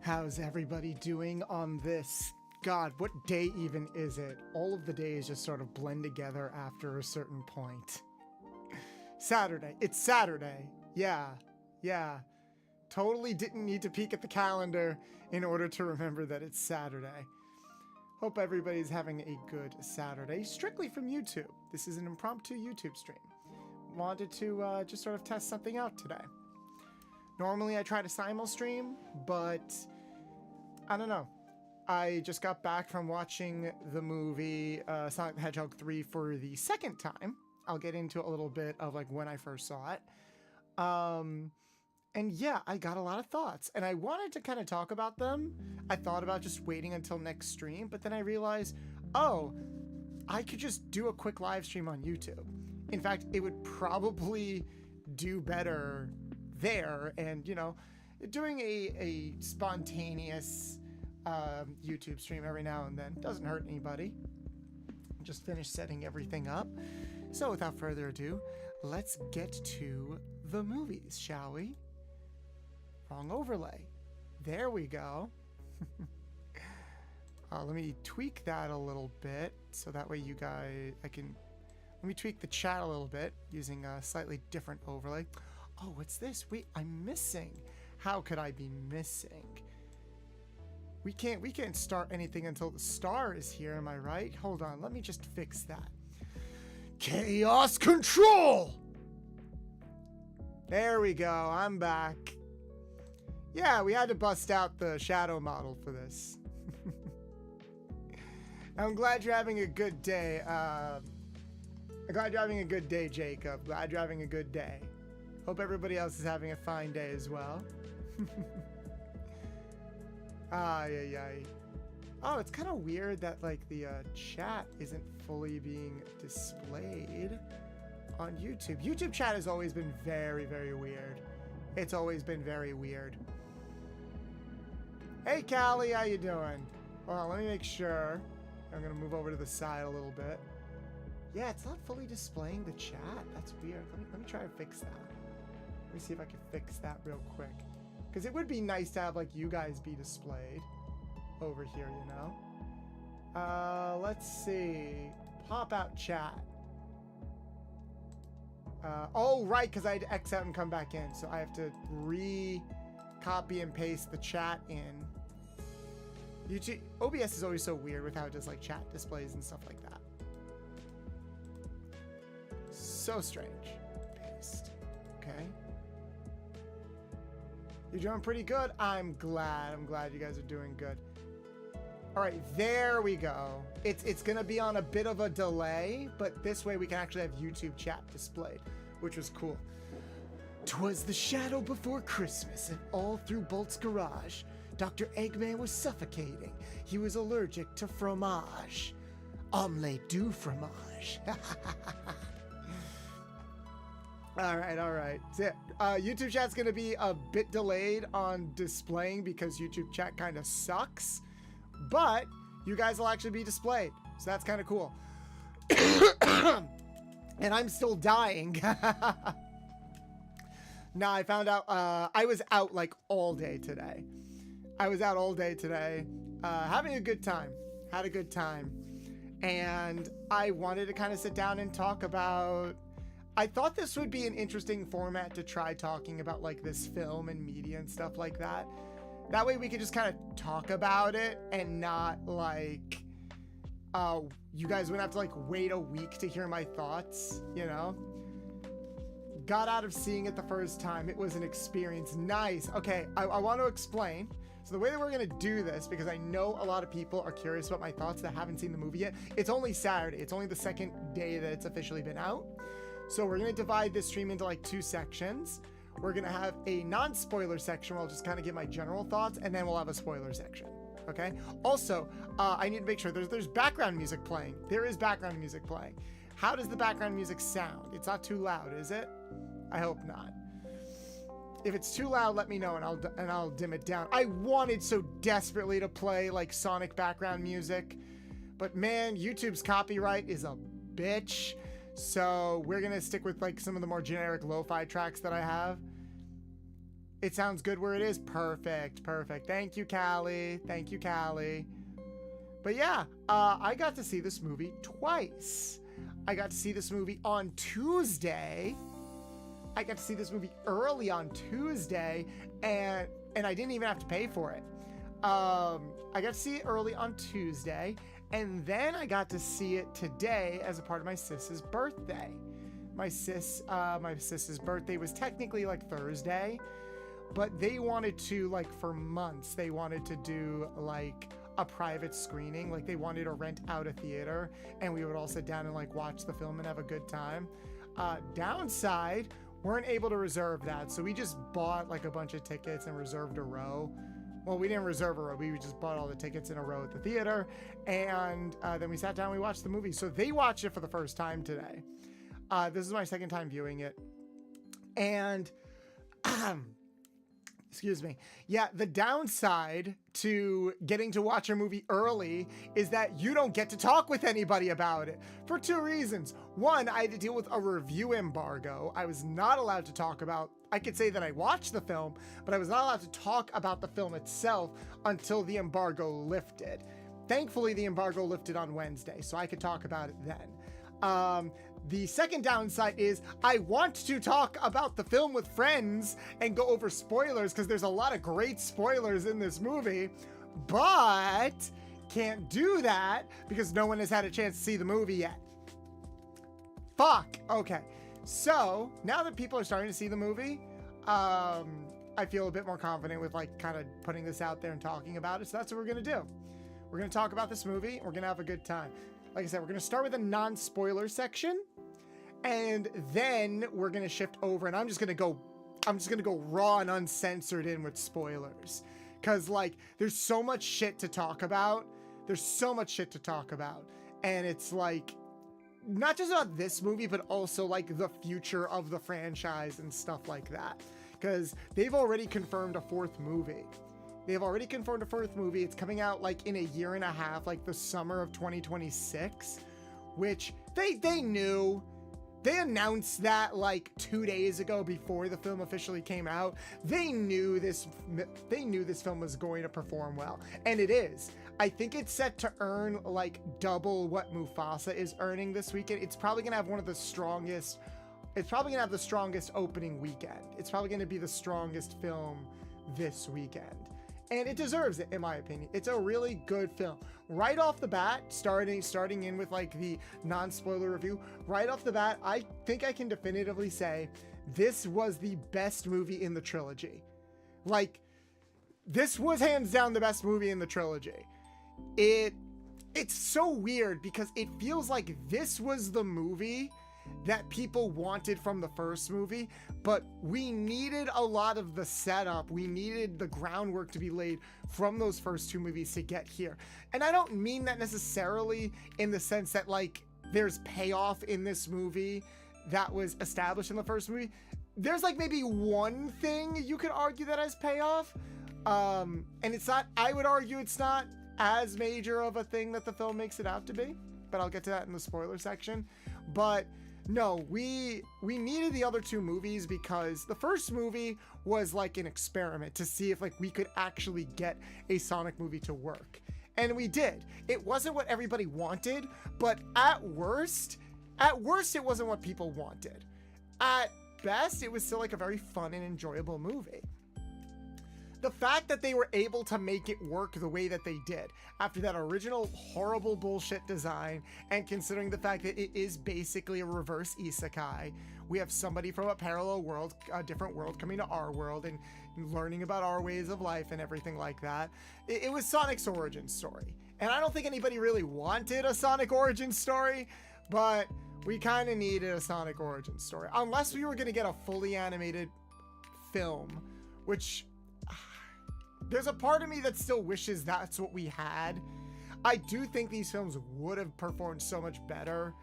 How's everybody doing on this? God, what day even is it? All of the days just sort of blend together after a certain point. Saturday. It's Saturday. Yeah. Totally didn't need to peek at the calendar in order to remember that it's Saturday. Hope everybody's having a good Saturday. Strictly from YouTube. This is an impromptu YouTube stream. Wanted to just sort of test something out today. Normally I try to simul-stream, but I don't know. I just got back from watching the movie Sonic the Hedgehog 3 for the second time. I'll get into a little bit of like when I first saw it. And yeah, I got a lot of thoughts and I wanted to kind of talk about them. I thought about just waiting until next stream, but then I realized, oh, I could just do a quick live stream on YouTube. In fact, it would probably do better there, and you know, doing a spontaneous YouTube stream every now and then doesn't hurt anybody. Just finished setting everything up. So without further ado, let's get to the movies, shall we? Wrong overlay. There we go. Let me tweak that a little bit so that way you guys, let me tweak the chat a little bit using a slightly different overlay. Oh, what's this? Wait, I'm missing. How could I be missing? We can't start anything until the star is here, am I right? Hold on, let me just fix that. Chaos control! There we go, I'm back. Yeah, we had to bust out the shadow model for this. I'm glad you're having a good day. I'm glad you're having a good day, Jacob. Glad you're having a good day. Hope everybody else is having a fine day as well. Oh, it's kind of weird that like the chat isn't fully being displayed on YouTube. YouTube chat has always been very, very weird. It's always been very weird. Hey, Callie, how you doing? Hold on, let me make sure. I'm gonna move over to the side a little bit. Yeah, it's not fully displaying the chat. That's weird. Let me try to fix that. Let me see if I can fix that real quick. Because it would be nice to have like you guys be displayed over here, you know? Let's see. Pop out chat. Oh, right, because I had to X out and come back in. So I have to copy and paste the chat in. YouTube, OBS is always so weird with how it does like chat displays and stuff like that. So strange. Paste. Okay. You're doing pretty good. I'm glad you guys are doing good. All right, there we go. It's gonna be on a bit of a delay, but this way we can actually have YouTube chat displayed, which was cool. 'Twas the shadow before Christmas, and all through Bolt's garage, Dr. Eggman was suffocating. He was allergic to fromage. Omelette du fromage. All right. So, YouTube chat's gonna be a bit delayed on displaying because YouTube chat kind of sucks, but you guys will actually be displayed, so that's kind of cool. And I'm still dying. Nah, I found out I was out like all day today. Having a good time. Had a good time, and I wanted to kind of sit down and talk about. I thought this would be an interesting format to try talking about like this film and media and stuff like that. That way we could just kind of talk about it and not like, you guys wouldn't have to like wait a week to hear my thoughts, you know? Got out of seeing it the first time. It was an experience. Nice. Okay, I want to explain. So the way that we're going to do this, because I know a lot of people are curious about my thoughts that haven't seen the movie yet. It's only Saturday. It's only the second day that it's officially been out. So we're going to divide this stream into like 2 sections. We're going to have a non-spoiler section where I'll just kind of give my general thoughts, and then we'll have a spoiler section. Okay. Also, I need to make sure there's background music playing. There is background music playing. How does the background music sound? It's not too loud, is it? I hope not. If it's too loud, let me know and I'll dim it down. I wanted so desperately to play like Sonic background music, but man, YouTube's copyright is a bitch. So we're gonna stick with like some of the more generic lo-fi tracks that I have. It sounds good where it is. Perfect. Thank you, Callie. But yeah, I got to see this movie twice. I got to see this movie on Tuesday. I got to see this movie early on Tuesday, and I didn't even have to pay for it. I got to see it early on Tuesday, and then I got to see it today as a part of my sis's birthday. My sis's birthday was technically like Thursday, but they wanted to, like, for months, they wanted to do like a private screening. Like, they wanted to rent out a theater and we would all sit down and like watch the film and have a good time. Downside, weren't able to reserve that, so we just bought like a bunch of tickets and reserved a row. Well, we didn't reserve a row, we just bought all the tickets in a row at the theater, and then we sat down and we watched the movie. So they watched it for the first time today. This is my second time viewing it, and excuse me. Yeah, the downside to getting to watch a movie early is that you don't get to talk with anybody about it for two reasons. One, I had to deal with a review embargo. I was not allowed to talk about, I could say that I watched the film, but I was not allowed to talk about the film itself until the embargo lifted. Thankfully, the embargo lifted on Wednesday, so I could talk about it then. The second downside is I want to talk about the film with friends and go over spoilers, because there's a lot of great spoilers in this movie, but can't do that because no one has had a chance to see the movie yet. Fuck. Okay. So now that people are starting to see the movie, I feel a bit more confident with like kind of putting this out there and talking about it. So that's what we're going to do. We're going to talk about this movie. We're going to have a good time. Like I said, we're going to start with a non-spoiler section, and then we're going to shift over, and I'm just going to go raw and uncensored in with spoilers, because like there's so much shit to talk about. And it's like not just about this movie, but also like the future of the franchise and stuff like that, because they've already confirmed a fourth movie. It's coming out like in a year and a half, like the summer of 2026, which they knew. They announced that like 2 days ago before the film officially came out. They knew this film was going to perform well, and it is. I think it's set to earn like double what Mufasa is earning this weekend. It's probably gonna have the strongest opening weekend. It's probably gonna be the strongest film this weekend. And it deserves it, in my opinion. It's a really good film. Right off the bat, starting in with like the non-spoiler review, right off the bat, I think I can definitively say this was the best movie in the trilogy. Like, this was hands down the best movie in the trilogy. It's so weird because it feels like this was the movie that people wanted from the first movie, but we needed a lot of the setup. We needed the groundwork to be laid from those first two movies to get here. And I don't mean that necessarily in the sense that like there's payoff in this movie that was established in the first movie. There's like maybe one thing you could argue that has payoff. And it's not, I would argue it's not as major of a thing that the film makes it out to be, but I'll get to that in the spoiler section. But no, we needed the other two movies because the first movie was like an experiment to see if like we could actually get a Sonic movie to work. And we did. It wasn't what everybody wanted, but at worst, it wasn't what people wanted. At best, it was still like a very fun and enjoyable movie. The fact that they were able to make it work the way that they did after that original horrible bullshit design, and considering the fact that it is basically a reverse isekai, we have somebody from a parallel world, a different world, coming to our world and learning about our ways of life and everything like that. It was Sonic's origin story. And I don't think anybody really wanted a Sonic origin story, but we kind of needed a Sonic origin story. Unless we were going to get a fully animated film, which there's a part of me that still wishes that's what we had. I do think these films would have performed so much better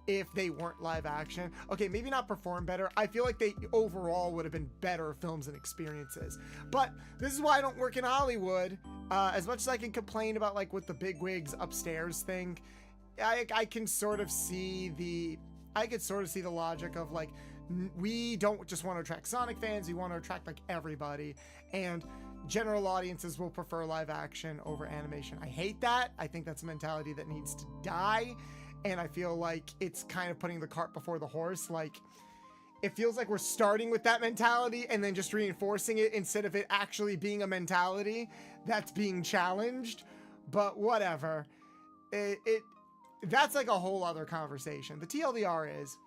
if they weren't live action. Okay, maybe not perform better. I feel like they overall would have been better films and experiences. But this is why I don't work in Hollywood. As much as I can complain about like what the bigwigs upstairs think, I can sort of see the logic of like We don't just want to attract Sonic fans, we want to attract like everybody, and general audiences will prefer live action over animation. I hate that. I think that's a mentality that needs to die, and I feel like it's kind of putting the cart before the horse. Like, it feels like we're starting with that mentality and then just reinforcing it instead of it actually being a mentality that's being challenged. But whatever. That's like a whole other conversation. The TLDR is,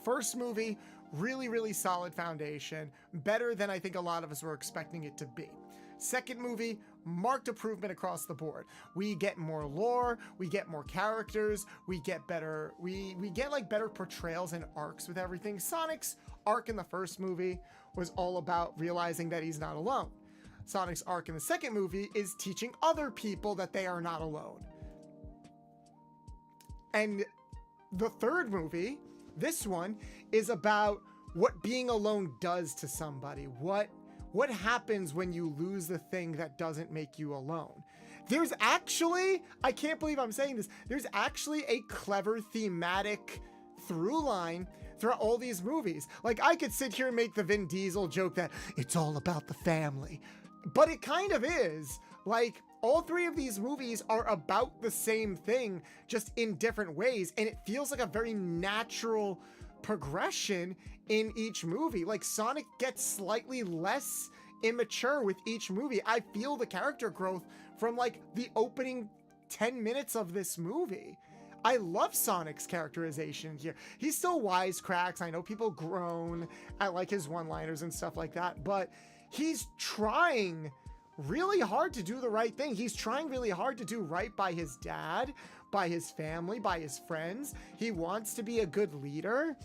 first movie, really, really solid foundation. Better than I think a lot of us were expecting it to be. Second movie, marked improvement across the board. We get more lore, we get more characters, we get better, we get like better portrayals and arcs with everything. Sonic's arc in the first movie was all about realizing that he's not alone. Sonic's arc in the second movie is teaching other people that they are not alone. And the third movie, this one, is about what being alone does to somebody. What happens when you lose the thing that doesn't make you alone? There's actually, I can't believe I'm saying this, there's actually a clever thematic through line throughout all these movies. Like, I could sit here and make the Vin Diesel joke that it's all about the family, but it kind of is. Like, all three of these movies are about the same thing, just in different ways, and it feels like a very natural progression in each movie. Like, Sonic gets slightly less immature with each movie. I feel the character growth from like the opening 10 minutes of this movie. I love Sonic's characterization here. He's still wisecracks. I know people groan at like his one-liners and stuff like that, but he's trying really hard to do the right thing. He's trying really hard to do right by his dad, by his family, by his friends. He wants to be a good leader,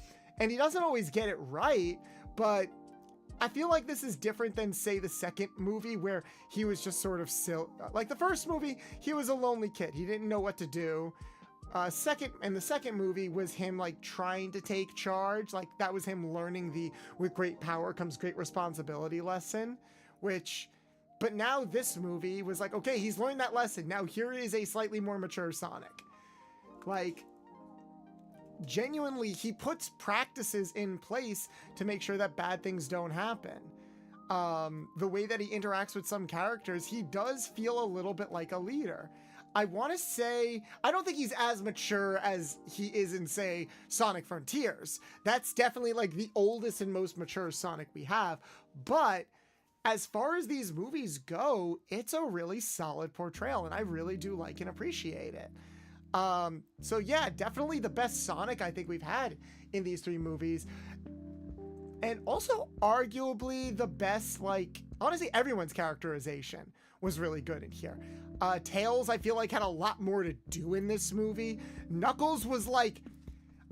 and he doesn't always get it right, but I feel like this is different than, say, the second movie, where he was just sort of like the first movie, he was a lonely kid. He didn't know what to do. The second movie was him like trying to take charge. Like, that was him learning the with great power comes great responsibility lesson, but now this movie was like, okay, he's learned that lesson. Now here is a slightly more mature Sonic. Like, genuinely, he puts practices in place to make sure that bad things don't happen. The way that he interacts with some characters, he does feel a little bit like a leader. I want to say, I don't think he's as mature as he is in, say, Sonic Frontiers. That's definitely like the oldest and most mature Sonic we have. But as far as these movies go, it's a really solid portrayal, and I really do like and appreciate it. So yeah, definitely the best Sonic I think we've had in these three movies. And also arguably the best, like, honestly, everyone's characterization was really good in here. Tails, I feel like, had a lot more to do in this movie. Knuckles was like,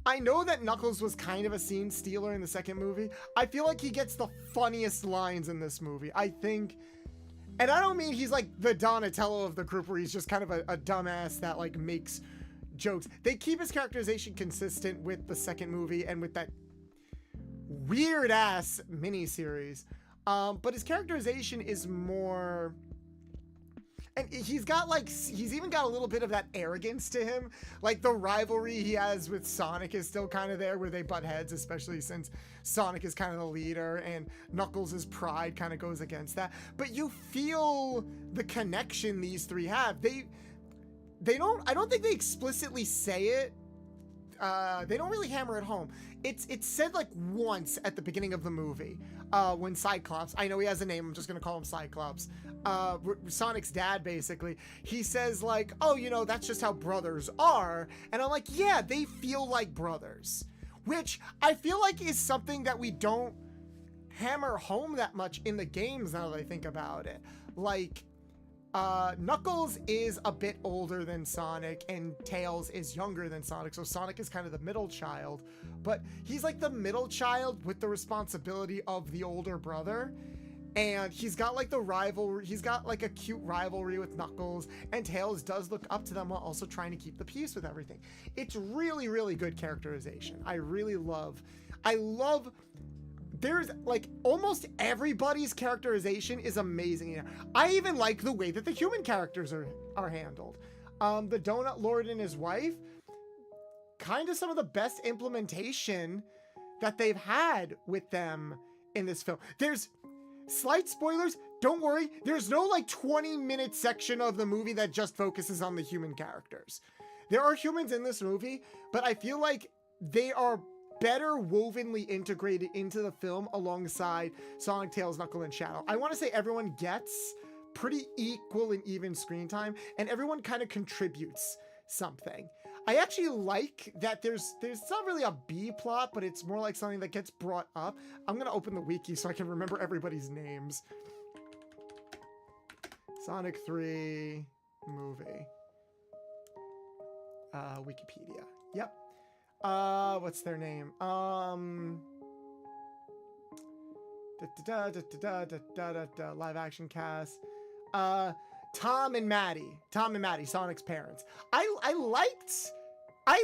I know that Knuckles was kind of a scene stealer in the second movie. I feel like he gets the funniest lines in this movie. I think, and I don't mean he's like the Donatello of the group where he's just kind of a dumbass that like makes jokes. They keep his characterization consistent with the second movie and with that weird ass miniseries. But his characterization is more, and he's even got a little bit of that arrogance to him. Like, the rivalry he has with Sonic is still kind of there, where they butt heads, especially since Sonic is kind of the leader and Knuckles' pride kind of goes against that. But you feel the connection these three have. I don't think they explicitly say it. They don't really hammer it home. It's said like once at the beginning of the movie, when Cyclops, I know he has a name, I'm just gonna call him Cyclops, Sonic's dad, basically, he says like, oh, you know, that's just how brothers are. And I'm like, yeah, they feel like brothers, which I feel like is something that we don't hammer home that much in the games now that I think about it. Like, Knuckles is a bit older than Sonic and Tails is younger than Sonic, so Sonic is kind of the middle child, but he's like the middle child with the responsibility of the older brother, and he's got like the rivalry, he's got like a cute rivalry with Knuckles, and Tails does look up to them while also trying to keep the peace with everything. It's really, really good characterization. I love there's like almost everybody's characterization is amazing here. I even like the way that the human characters are handled. The Donut Lord and his wife, kind of some of the best implementation that they've had with them in this film. There's slight spoilers. Don't worry. There's no like 20-minute section of the movie that just focuses on the human characters. There are humans in this movie, but I feel like they are better wovenly integrated into the film alongside Sonic, Tails, Knuckle, and Shadow. I want to say everyone gets pretty equal and even screen time, and everyone kind of contributes something. I actually like that there's not really a B plot, but it's more like something that gets brought up. I'm gonna open the wiki so I can remember everybody's names. Sonic 3 movie. Wikipedia. Yep. What's their name? Live action cast. Tom and Maddie, Sonic's parents. I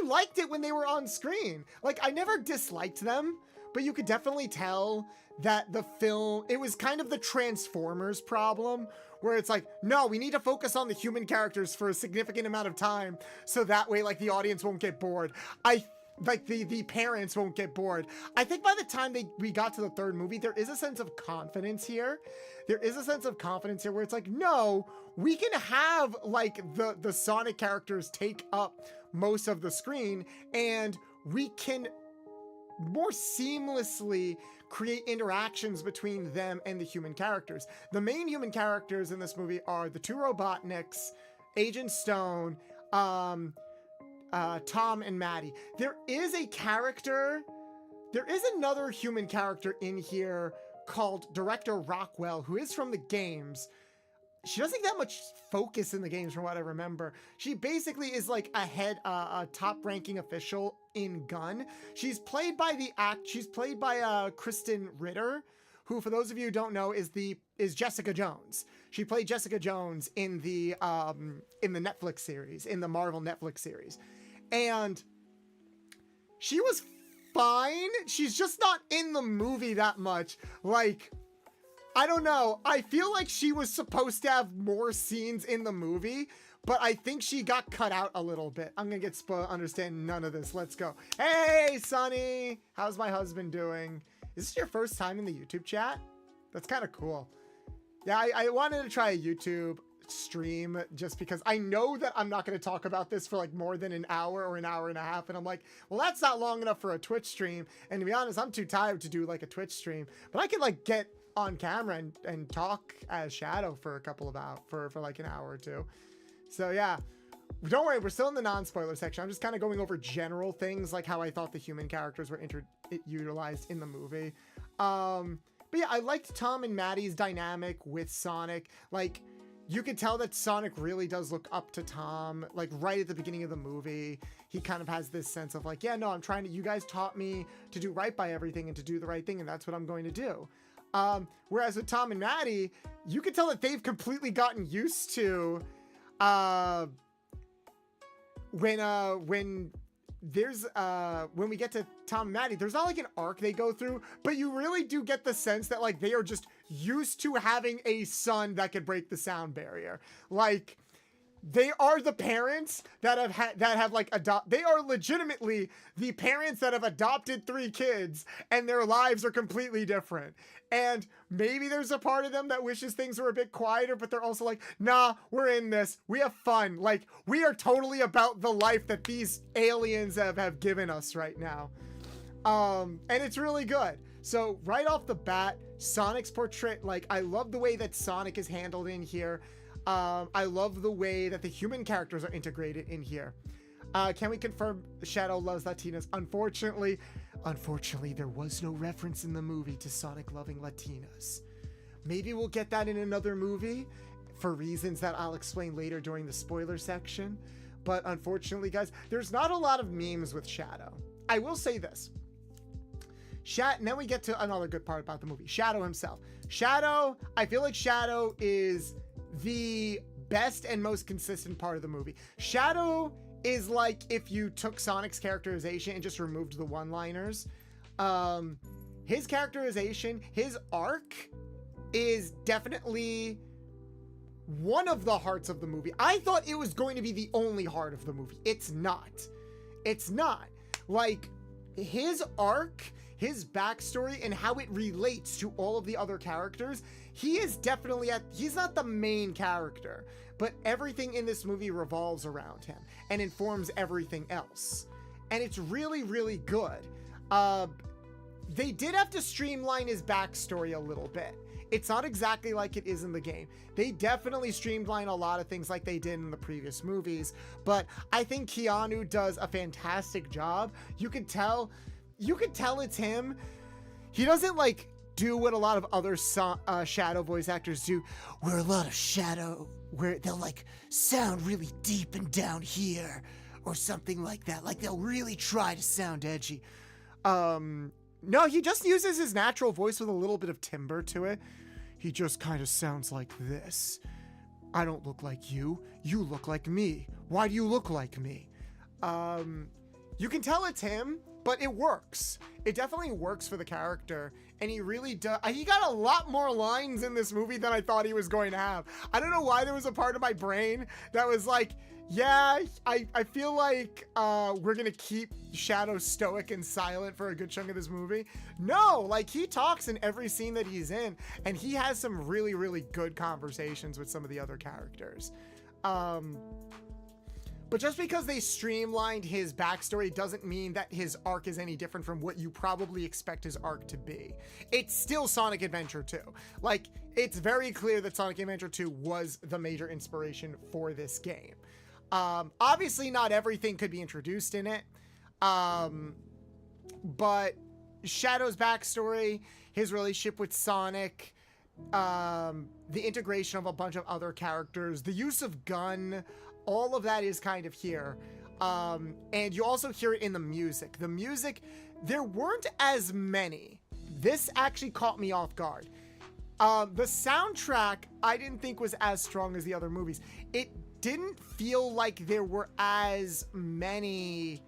liked it when they were on screen. Like, I never disliked them, but you could definitely tell that the film, it was kind of the Transformers problem, where it's like, no, we need to focus on the human characters for a significant amount of time, so that way, like, the audience won't get bored. The parents won't get bored. I think by the time we got to the third movie, there is a sense of confidence here. There is a sense of confidence here where it's like, no, we can have like the Sonic characters take up most of the screen, and we can more seamlessly create interactions between them and the human characters. The main human characters in this movie are the two Robotniks, Agent Stone, Tom and Maddie. There is another human character in here called Director Rockwell, who is from the games. She doesn't get that much focus in the games from what I remember. She basically is like a top-ranking official in Gun. She's played by Kristen Ritter, who, for those of you who don't know, is Jessica Jones. She played Jessica Jones in the Netflix series, in the Marvel Netflix series. And she was fine. She's just not in the movie that much. Like, I don't know. I feel like she was supposed to have more scenes in the movie, but I think she got cut out a little bit. I'm gonna get spoiled, understand none of this. Let's go. Hey, Sonny. How's my husband doing? Is this your first time in the YouTube chat? That's kind of cool. Yeah, I wanted to try a YouTube stream just because I know that I'm not going to talk about this for like more than an hour or an hour and a half, and I'm like, well, that's not long enough for a Twitch stream. And to be honest, I'm too tired to do like a Twitch stream, but I could like get on camera and talk as Shadow for a couple of hours, for like an hour or two. So yeah, don't worry, we're still in the non-spoiler section. I'm just kind of going over general things like how I thought the human characters were utilized in the movie. But yeah, I liked Tom and Maddie's dynamic with Sonic. Like, you could tell that Sonic really does look up to Tom, like right at the beginning of the movie. He kind of has this sense of like, yeah, no, you guys taught me to do right by everything and to do the right thing, and that's what I'm going to do. Whereas with Tom and Maddie, you could tell that they've completely gotten used to, when we get to Tom and Maddie, there's not like an arc they go through, but you really do get the sense that like they are just used to having a son that could break the sound barrier. Like, they are the parents that they are legitimately the parents that have adopted 3 kids, and their lives are completely different. And maybe there's a part of them that wishes things were a bit quieter, but they're also like, nah, we're in this. We have fun. Like, we are totally about the life that these aliens have given us right now. And it's really good. So right off the bat, Sonic's portrait, like, I love the way that Sonic is handled in here. I love the way that the human characters are integrated in here. Can we confirm Shadow loves Latinas? Unfortunately, there was no reference in the movie to Sonic loving Latinas. Maybe we'll get that in another movie for reasons that I'll explain later during the spoiler section. But unfortunately, guys, there's not a lot of memes with Shadow. I will say this. And then we get to another good part about the movie. Shadow himself. I feel like Shadow is the best and most consistent part of the movie. Shadow is like if you took Sonic's characterization and just removed the one-liners. His characterization, his arc is definitely one of the hearts of the movie. I thought it was going to be the only heart of the movie. It's not. Like, his arc, his backstory and how it relates to all of the other characters, he is definitely he's not the main character, but everything in this movie revolves around him and informs everything else. And it's really, really good. They did have to streamline his backstory a little bit. It's not exactly like it is in the game. They definitely streamline a lot of things like they did in the previous movies, but I think Keanu does a fantastic job. You could tell it's him. He doesn't like do what a lot of other shadow voice actors do, where a lot of shadow, where they'll like sound really deep and down here or something like that. Like they'll really try to sound edgy. No, he just uses his natural voice with a little bit of timbre to it. He just kind of sounds like this. I don't look like you. You look like me. Why do you look like me? You can tell it's him, but it works. It definitely works for the character. And he really does. He got a lot more lines in this movie than I thought he was going to have. I don't know why there was a part of my brain that was like, yeah, I feel like we're gonna keep Shadow stoic and silent for a good chunk of this movie. No, like he talks in every scene that he's in, and he has some really, really good conversations with some of the other characters. But just because they streamlined his backstory doesn't mean that his arc is any different from what you probably expect his arc to be. It's still Sonic Adventure 2. Like, it's very clear that Sonic Adventure 2 was the major inspiration for this game. Obviously not everything could be introduced in it, but Shadow's backstory, his relationship with Sonic, the integration of a bunch of other characters, the use of gun, all of that is kind of here. And you also hear it in the music. The music, there weren't as many. This actually caught me off guard. The soundtrack I didn't think was as strong as the other movies. It didn't feel like there were as many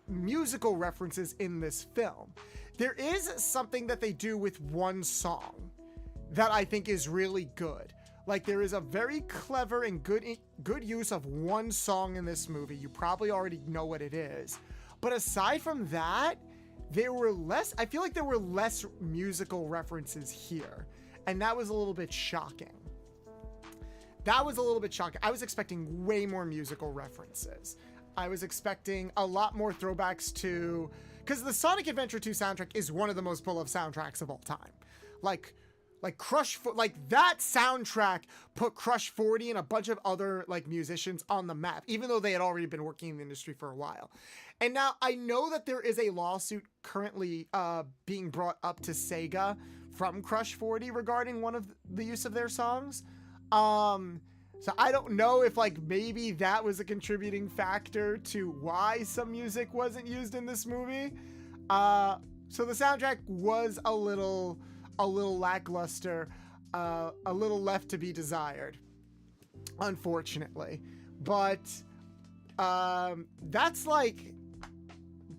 musical references in this film. There is something that they do with one song that I think is really good. Like, there is a very clever and good use of one song in this movie. You probably already know what it is. But aside from that, I feel like there were less musical references here. And that was a little bit shocking. I was expecting way more musical references. I was expecting a lot more throwbacks to, because the Sonic Adventure 2 soundtrack is one of the most beloved soundtracks of all time. Like that soundtrack put Crush 40 and a bunch of other like musicians on the map, even though they had already been working in the industry for a while. And now I know that there is a lawsuit currently being brought up to Sega from Crush 40 regarding one of the use of their songs. So I don't know if like maybe that was a contributing factor to why some music wasn't used in this movie. So the soundtrack was a little lackluster, a little left to be desired, unfortunately. But that's like,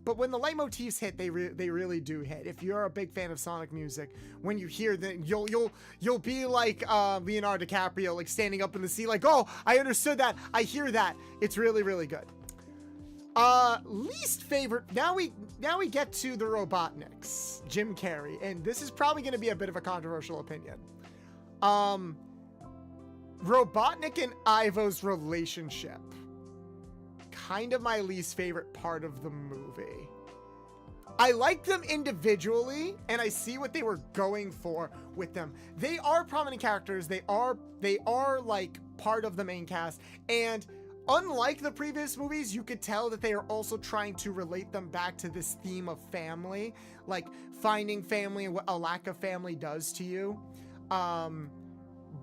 but when the leitmotifs hit, they really do hit. If you're a big fan of Sonic music, when you hear them, you'll be like Leonardo DiCaprio, like standing up in the seat, like, oh, I understood that. I hear that. It's really, really good. Least favorite. Now we get to the Robotniks, Jim Carrey, and this is probably going to be a bit of a controversial opinion. Robotnik and Ivo's relationship, kind of my least favorite part of the movie. I like them individually, and I see what they were going for with them. They are prominent characters. They are like part of the main cast, and unlike the previous movies, you could tell that they are also trying to relate them back to this theme of family, like finding family and what a lack of family does to you.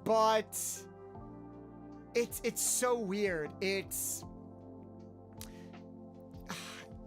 But it's so weird.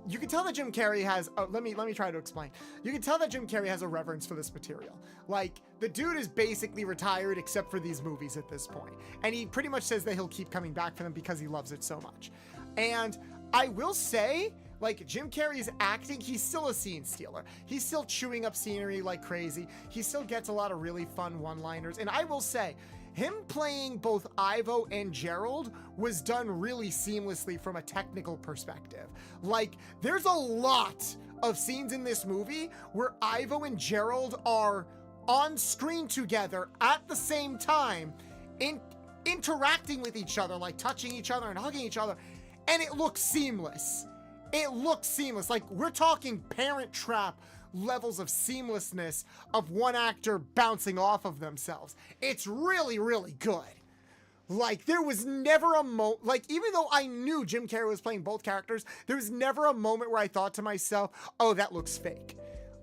You can tell that Jim Carrey has, let me try to explain. You can tell that Jim Carrey has a reverence for this material. Like, the dude is basically retired except for these movies at this point. And he pretty much says that he'll keep coming back for them because he loves it so much. And I will say, Like, Jim Carrey's acting, he's still a scene stealer. He's still chewing up scenery like crazy. He still gets a lot of really fun one-liners. And I will say, him playing both Ivo and Gerald was done really seamlessly from a technical perspective. Like, there's a lot of scenes in this movie where Ivo and Gerald are on screen together at the same time, interacting with each other, like touching each other and hugging each other, and it looks seamless. It looks seamless. Like, we're talking Parent Trap levels of seamlessness of one actor bouncing off of themselves. It's really, really good. Like, there was never a moment, like, even though I knew Jim Carrey was playing both characters, there was never a moment where I thought to myself, oh, that looks fake.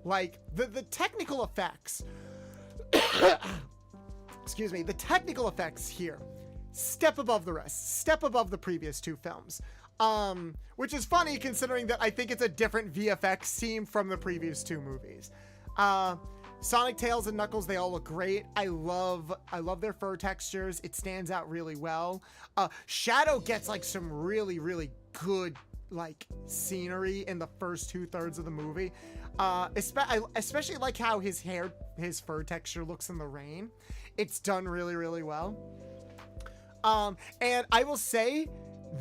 Like, the technical effects, excuse me, the technical effects here, step above the rest, step above the previous two films. Which is funny considering that I think it's a different VFX team from the previous two movies. Sonic, Tails, and Knuckles, they all look great. I love their fur textures. It stands out really well. Shadow gets like some really, really good like scenery in the first 2/3 of the movie. I especially like how his fur texture looks in the rain. It's done really, really well. And I will say,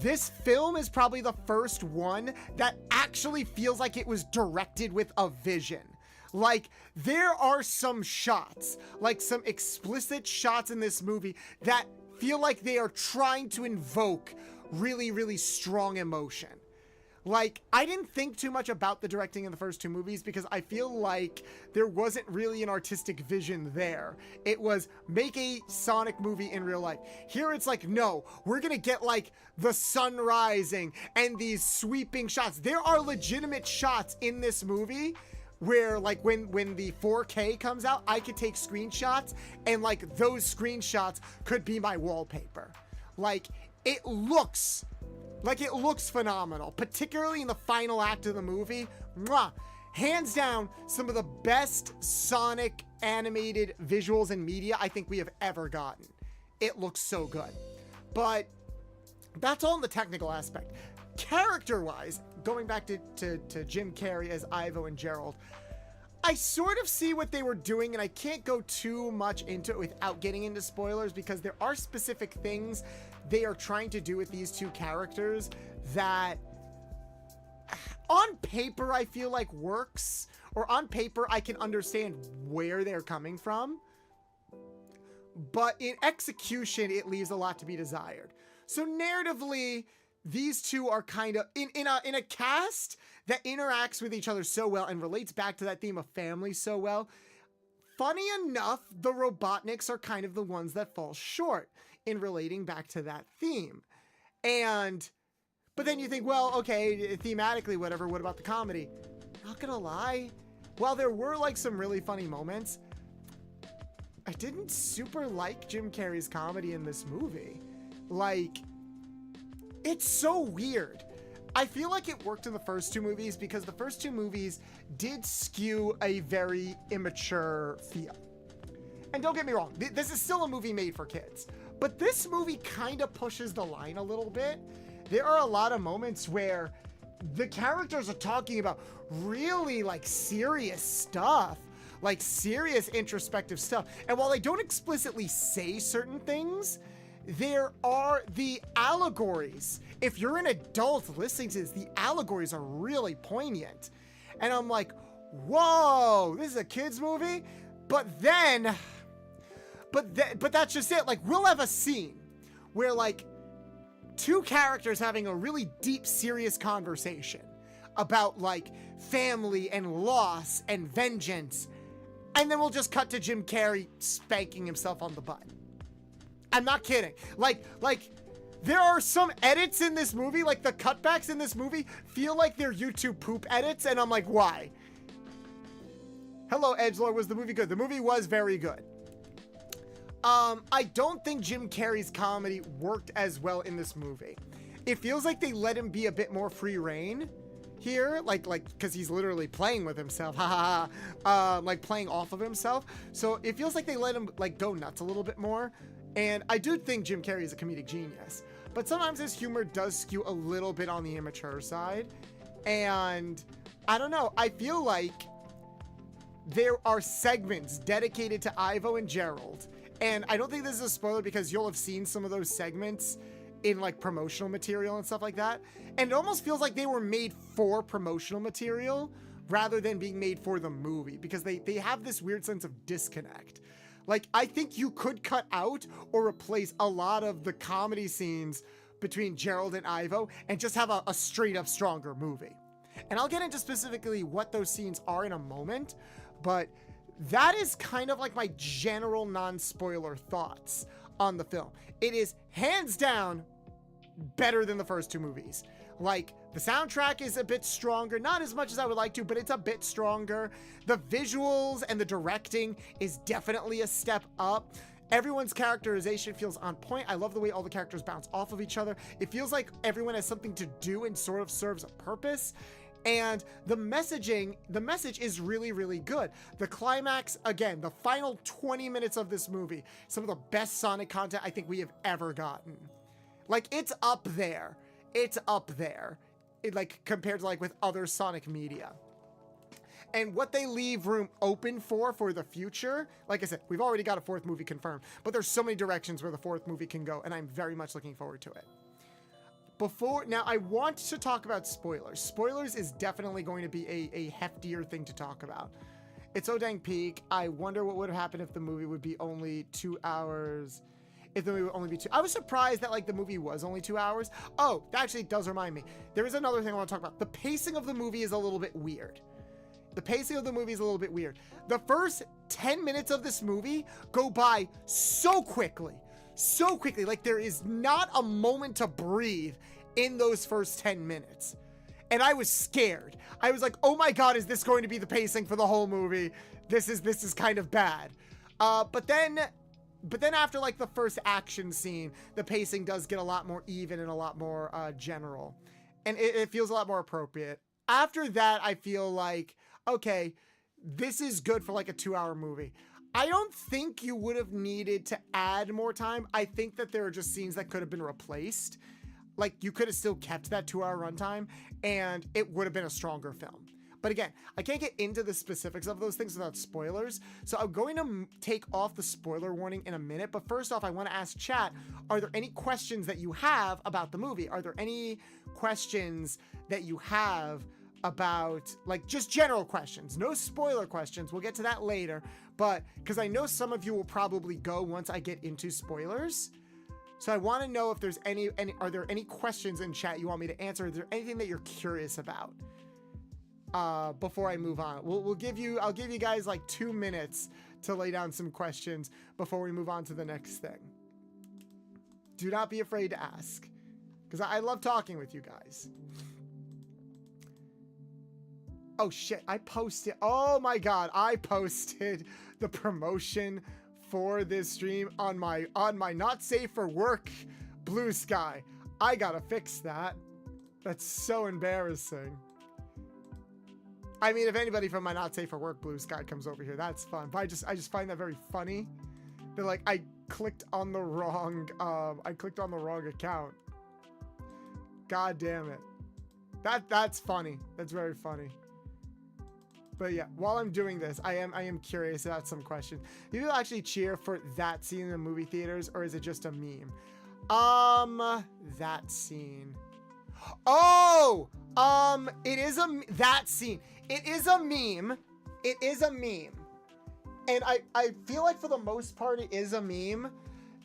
this film is probably the first one that actually feels like it was directed with a vision. Like, there are some shots, like some explicit shots in this movie that feel like they are trying to invoke really, really strong emotion. Like, I didn't think too much about the directing in the first two movies because I feel like there wasn't really an artistic vision there. It was make a Sonic movie in real life. Here it's like, no, we're gonna get like the sun rising and these sweeping shots. There are legitimate shots in this movie where like when the 4K comes out, I could take screenshots and like those screenshots could be my wallpaper. Like, it looks phenomenal, particularly in the final act of the movie. Mwah! Hands down, some of the best Sonic animated visuals and media I think we have ever gotten. It looks so good. But that's all in the technical aspect. Character-wise, going back to Jim Carrey as Ivo and Gerald, I sort of see what they were doing, and I can't go too much into it without getting into spoilers because there are specific things they are trying to do with these two characters that on paper I feel like works, or on paper I can understand where they're coming from, but in execution it leaves a lot to be desired. So narratively, these two are kind of in a cast that interacts with each other so well and relates back to that theme of family so well. Funny enough, the Robotniks are kind of the ones that fall short in relating back to that theme. But then you think, well, okay, thematically, whatever, what about the comedy? Not gonna lie, while there were like some really funny moments, I didn't super like Jim Carrey's comedy in this movie. Like, it's so weird. I feel like it worked in the first two movies because the first two movies did skew a very immature feel. And don't get me wrong, this is still a movie made for kids, but this movie kind of pushes the line a little bit. There are a lot of moments where the characters are talking about really like serious stuff, like serious introspective stuff. And while they don't explicitly say certain things, there are the allegories. If you're an adult listening to this, the allegories are really poignant. And I'm like, whoa, this is a kid's movie? But that's just it. Like, we'll have a scene where like two characters having a really deep, serious conversation about like family and loss and vengeance. And then we'll just cut to Jim Carrey spanking himself on the butt. I'm not kidding. Like there are some edits in this movie, like the cutbacks in this movie feel like they're YouTube poop edits, and I'm like, why? Hello, Edgelord, was the movie good? The movie was very good. I don't think Jim Carrey's comedy worked as well in this movie. It feels like they let him be a bit more free reign here, like because he's literally playing with himself, like playing off of himself. So it feels like they let him like go nuts a little bit more. And I do think Jim Carrey is a comedic genius, but sometimes his humor does skew a little bit on the immature side. And I don't know, I feel like there are segments dedicated to Ivo and Gerald. And I don't think this is a spoiler because you'll have seen some of those segments in like promotional material and stuff like that. And it almost feels like they were made for promotional material rather than being made for the movie, because they have this weird sense of disconnect. Like, I think you could cut out or replace a lot of the comedy scenes between Gerald and Ivo and just have a straight up stronger movie. And I'll get into specifically what those scenes are in a moment, but that is kind of like my general non-spoiler thoughts on the film. It is hands down better than the first two movies. Like, the soundtrack is a bit stronger, not as much as I would like to, but it's a bit stronger. The visuals and the directing is definitely a step up. Everyone's characterization feels on point. I love the way all the characters bounce off of each other. It feels like everyone has something to do and sort of serves a purpose. And the message is really, really good. The climax, again, the final 20 minutes of this movie, some of the best Sonic content I think we have ever gotten. Like, it's up there. It's up there. Like, compared to like with other Sonic media. And what they leave room open for the future, like I said, we've already got a fourth movie confirmed, but there's so many directions where the fourth movie can go, and I'm very much looking forward to it. Now I want to talk about spoilers. Spoilers is definitely going to be a heftier thing to talk about. It's so dang peak. I wonder what would have happened if the movie would be only 2 hours. If the movie would only be I was surprised that like the movie was only 2 hours. Oh, that actually does remind me. There is another thing I want to talk about. The pacing of the movie is a little bit weird. The pacing of the movie is a little bit weird. The first 10 minutes of this movie go by so quickly. So quickly. Like, there is not a moment to breathe in those first 10 minutes. And I was scared. I was like, oh my God, is this going to be the pacing for the whole movie? This is kind of bad. But then after like the first action scene, the pacing does get a lot more even and a lot more general. And it feels a lot more appropriate. After that, I feel like, okay, this is good for like a 2-hour movie. I don't think you would have needed to add more time. I think that there are just scenes that could have been replaced. Like, you could have still kept that 2-hour runtime and it would have been a stronger film. But again, I can't get into the specifics of those things without spoilers. So I'm going to take off the spoiler warning in a minute. But first off, I want to ask chat, are there any questions that you have about the movie? Are there any questions that you have about, like, just general questions? No spoiler questions. We'll get to that later. But because I know some of you will probably go once I get into spoilers. So I want to know if there's are there any questions in chat you want me to answer? Is there anything that you're curious about? Before I move on, I'll give you guys like 2 minutes to lay down some questions before we move on to the next thing. Do not be afraid to ask, because I love talking with you guys. Oh shit, oh my God, I posted the promotion for this stream on my not safe for work Blue Sky. I gotta fix that. That's so embarrassing. I mean, if anybody from my not safe for work Blue Sky comes over here, that's fun. But I just find that very funny. That like I clicked on the wrong account. God damn it. That's funny. That's very funny. But yeah, while I'm doing this, I am curious about some questions. Do you actually cheer for that scene in the movie theaters, or is it just a meme? That scene. Oh, it is that scene. It is a meme. It is a meme. And I feel like for the most part, it is a meme.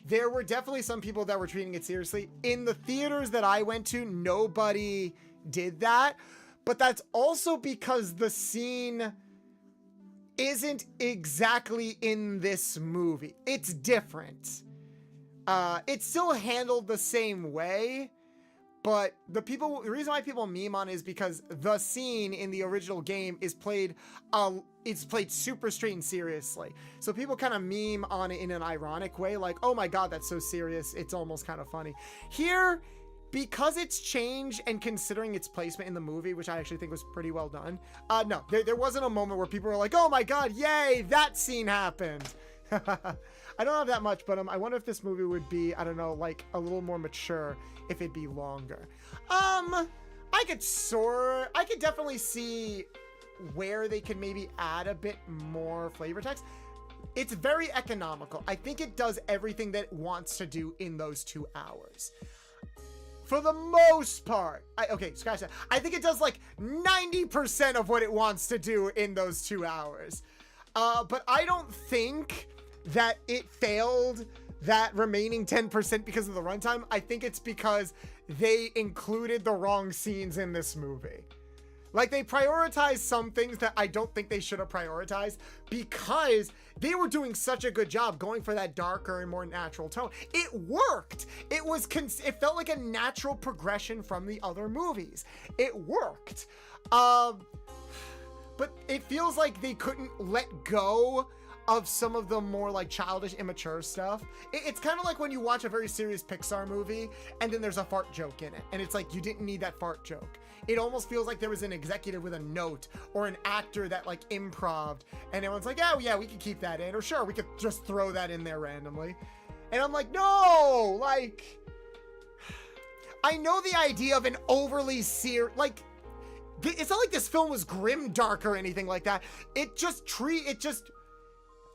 There were definitely some people that were treating it seriously. In the theaters that I went to, nobody did that. But that's also because the scene isn't exactly in this movie. It's different. It's still handled the same way. But the reason why people meme on it is because the scene in the original game is played super straight and seriously. So people kind of meme on it in an ironic way, like, oh my God, that's so serious. It's almost kind of funny. Here, because it's changed and considering its placement in the movie, which I actually think was pretty well done. No, there wasn't a moment where people were like, oh my God, yay, that scene happened. I don't have that much, but I wonder if this movie would be, I don't know, like a little more mature if it'd be longer. I could definitely see where they could maybe add a bit more flavor text. It's very economical. I think it does everything that it wants to do in those 2 hours. For the most part. Scratch that. I think it does like 90% of what it wants to do in those 2 hours. But I don't think that it failed that remaining 10% because of the runtime. I think it's because they included the wrong scenes in this movie. Like, they prioritized some things that I don't think they should have prioritized because they were doing such a good job going for that darker and more natural tone. It worked. It felt like a natural progression from the other movies. It worked. But it feels like they couldn't let go of some of the more like childish, immature stuff. It's kind of like when you watch a very serious Pixar movie and then there's a fart joke in it. And it's like, you didn't need that fart joke. It almost feels like there was an executive with a note or an actor that like improv'd and everyone's like, oh yeah, we could keep that in, or sure, we could just throw that in there randomly. And I'm like, no, like, I know the idea of an overly serious, like, it's not like this film was grim dark or anything like that. It just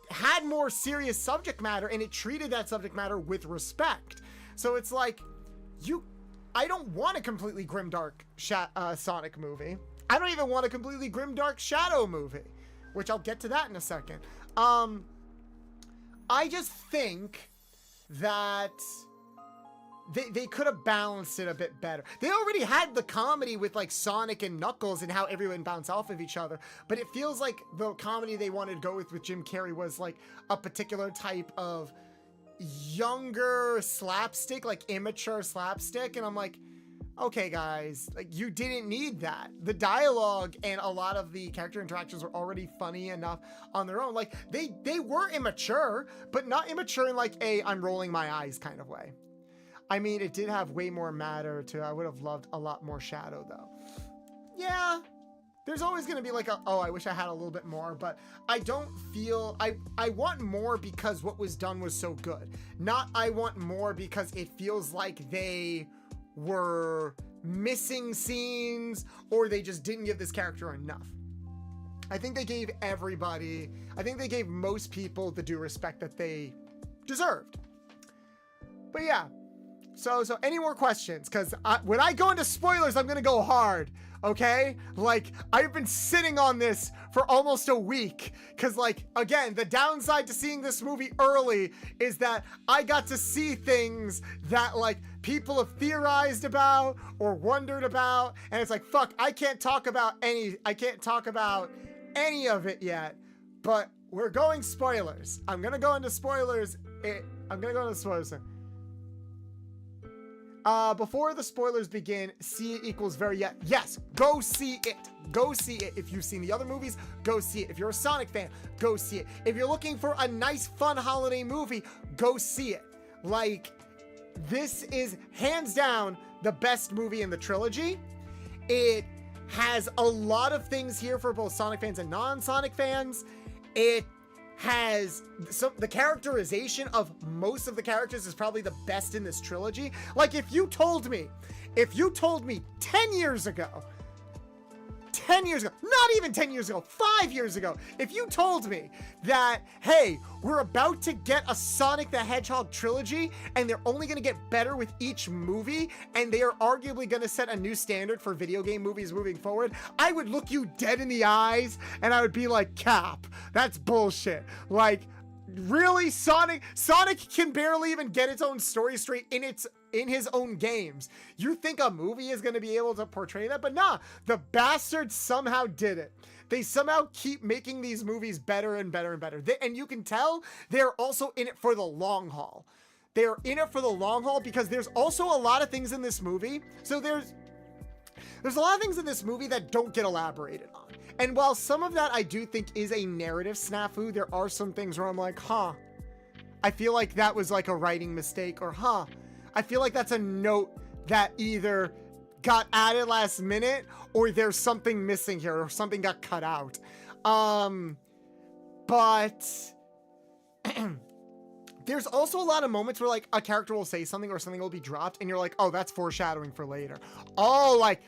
had more serious subject matter, and it treated that subject matter with respect. So it's like, I don't want a completely grimdark Sonic movie. I don't even want a completely grimdark Shadow movie, which I'll get to that in a second. I just think that they could have balanced it a bit better. They already had the comedy with like Sonic and Knuckles and how everyone bounced off of each other, but it feels like the comedy they wanted to go with Jim Carrey was like a particular type of younger slapstick, like immature slapstick. And I'm like, okay guys, like, you didn't need that. The dialogue and a lot of the character interactions were already funny enough on their own. Like, they were immature, but not immature in like a I'm rolling my eyes kind of way. I mean, it did have way more matter to, I would have loved a lot more Shadow though. Yeah, there's always going to be like oh, I wish I had a little bit more, but I don't feel, I want more because what was done was so good. Not I want more because it feels like they were missing scenes or they just didn't give this character enough. I think they gave most people the due respect that they deserved. But yeah, so any more questions? Because when I go into spoilers, I'm gonna go hard, okay? Like, I've been sitting on this for almost a week, because like, again, the downside to seeing this movie early is that I got to see things that like people have theorized about or wondered about, and it's like, fuck, I can't talk about any of it yet, but we're going spoilers. I'm gonna go into spoilers. Before the spoilers begin, see it equals very yes, go see it. Go see it. If you've seen the other movies, go see it. If you're a Sonic fan, go see it. If you're looking for a nice, fun holiday movie, go see it. Like, this is hands down the best movie in the trilogy. It has a lot of things here for both Sonic fans and non-Sonic fans. It has the characterization of most of the characters is probably the best in this trilogy. Like, if you told me 10 years ago, not even 10 years ago, 5 years ago, if you told me that, hey, we're about to get a Sonic the Hedgehog trilogy and they're only going to get better with each movie and they are arguably going to set a new standard for video game movies moving forward, I would look you dead in the eyes and I would be like, cap, that's bullshit. Like, really? Sonic can barely even get its own story straight in his own games. You think a movie is going to be able to portray that? But nah, the bastards somehow did it. They somehow keep making these movies better and better and better. And you can tell they're also in it for the long haul. They're in it for the long haul because there's also a lot of things in this movie. So there's a lot of things in this movie that don't get elaborated on. And while some of that I do think is a narrative snafu, there are some things where I'm like, I feel like that was like a writing mistake, or I feel like that's a note that either got added last minute or there's something missing here or something got cut out. But there's also a lot of moments where like a character will say something or something will be dropped and you're like, oh, that's foreshadowing for later. Oh, like,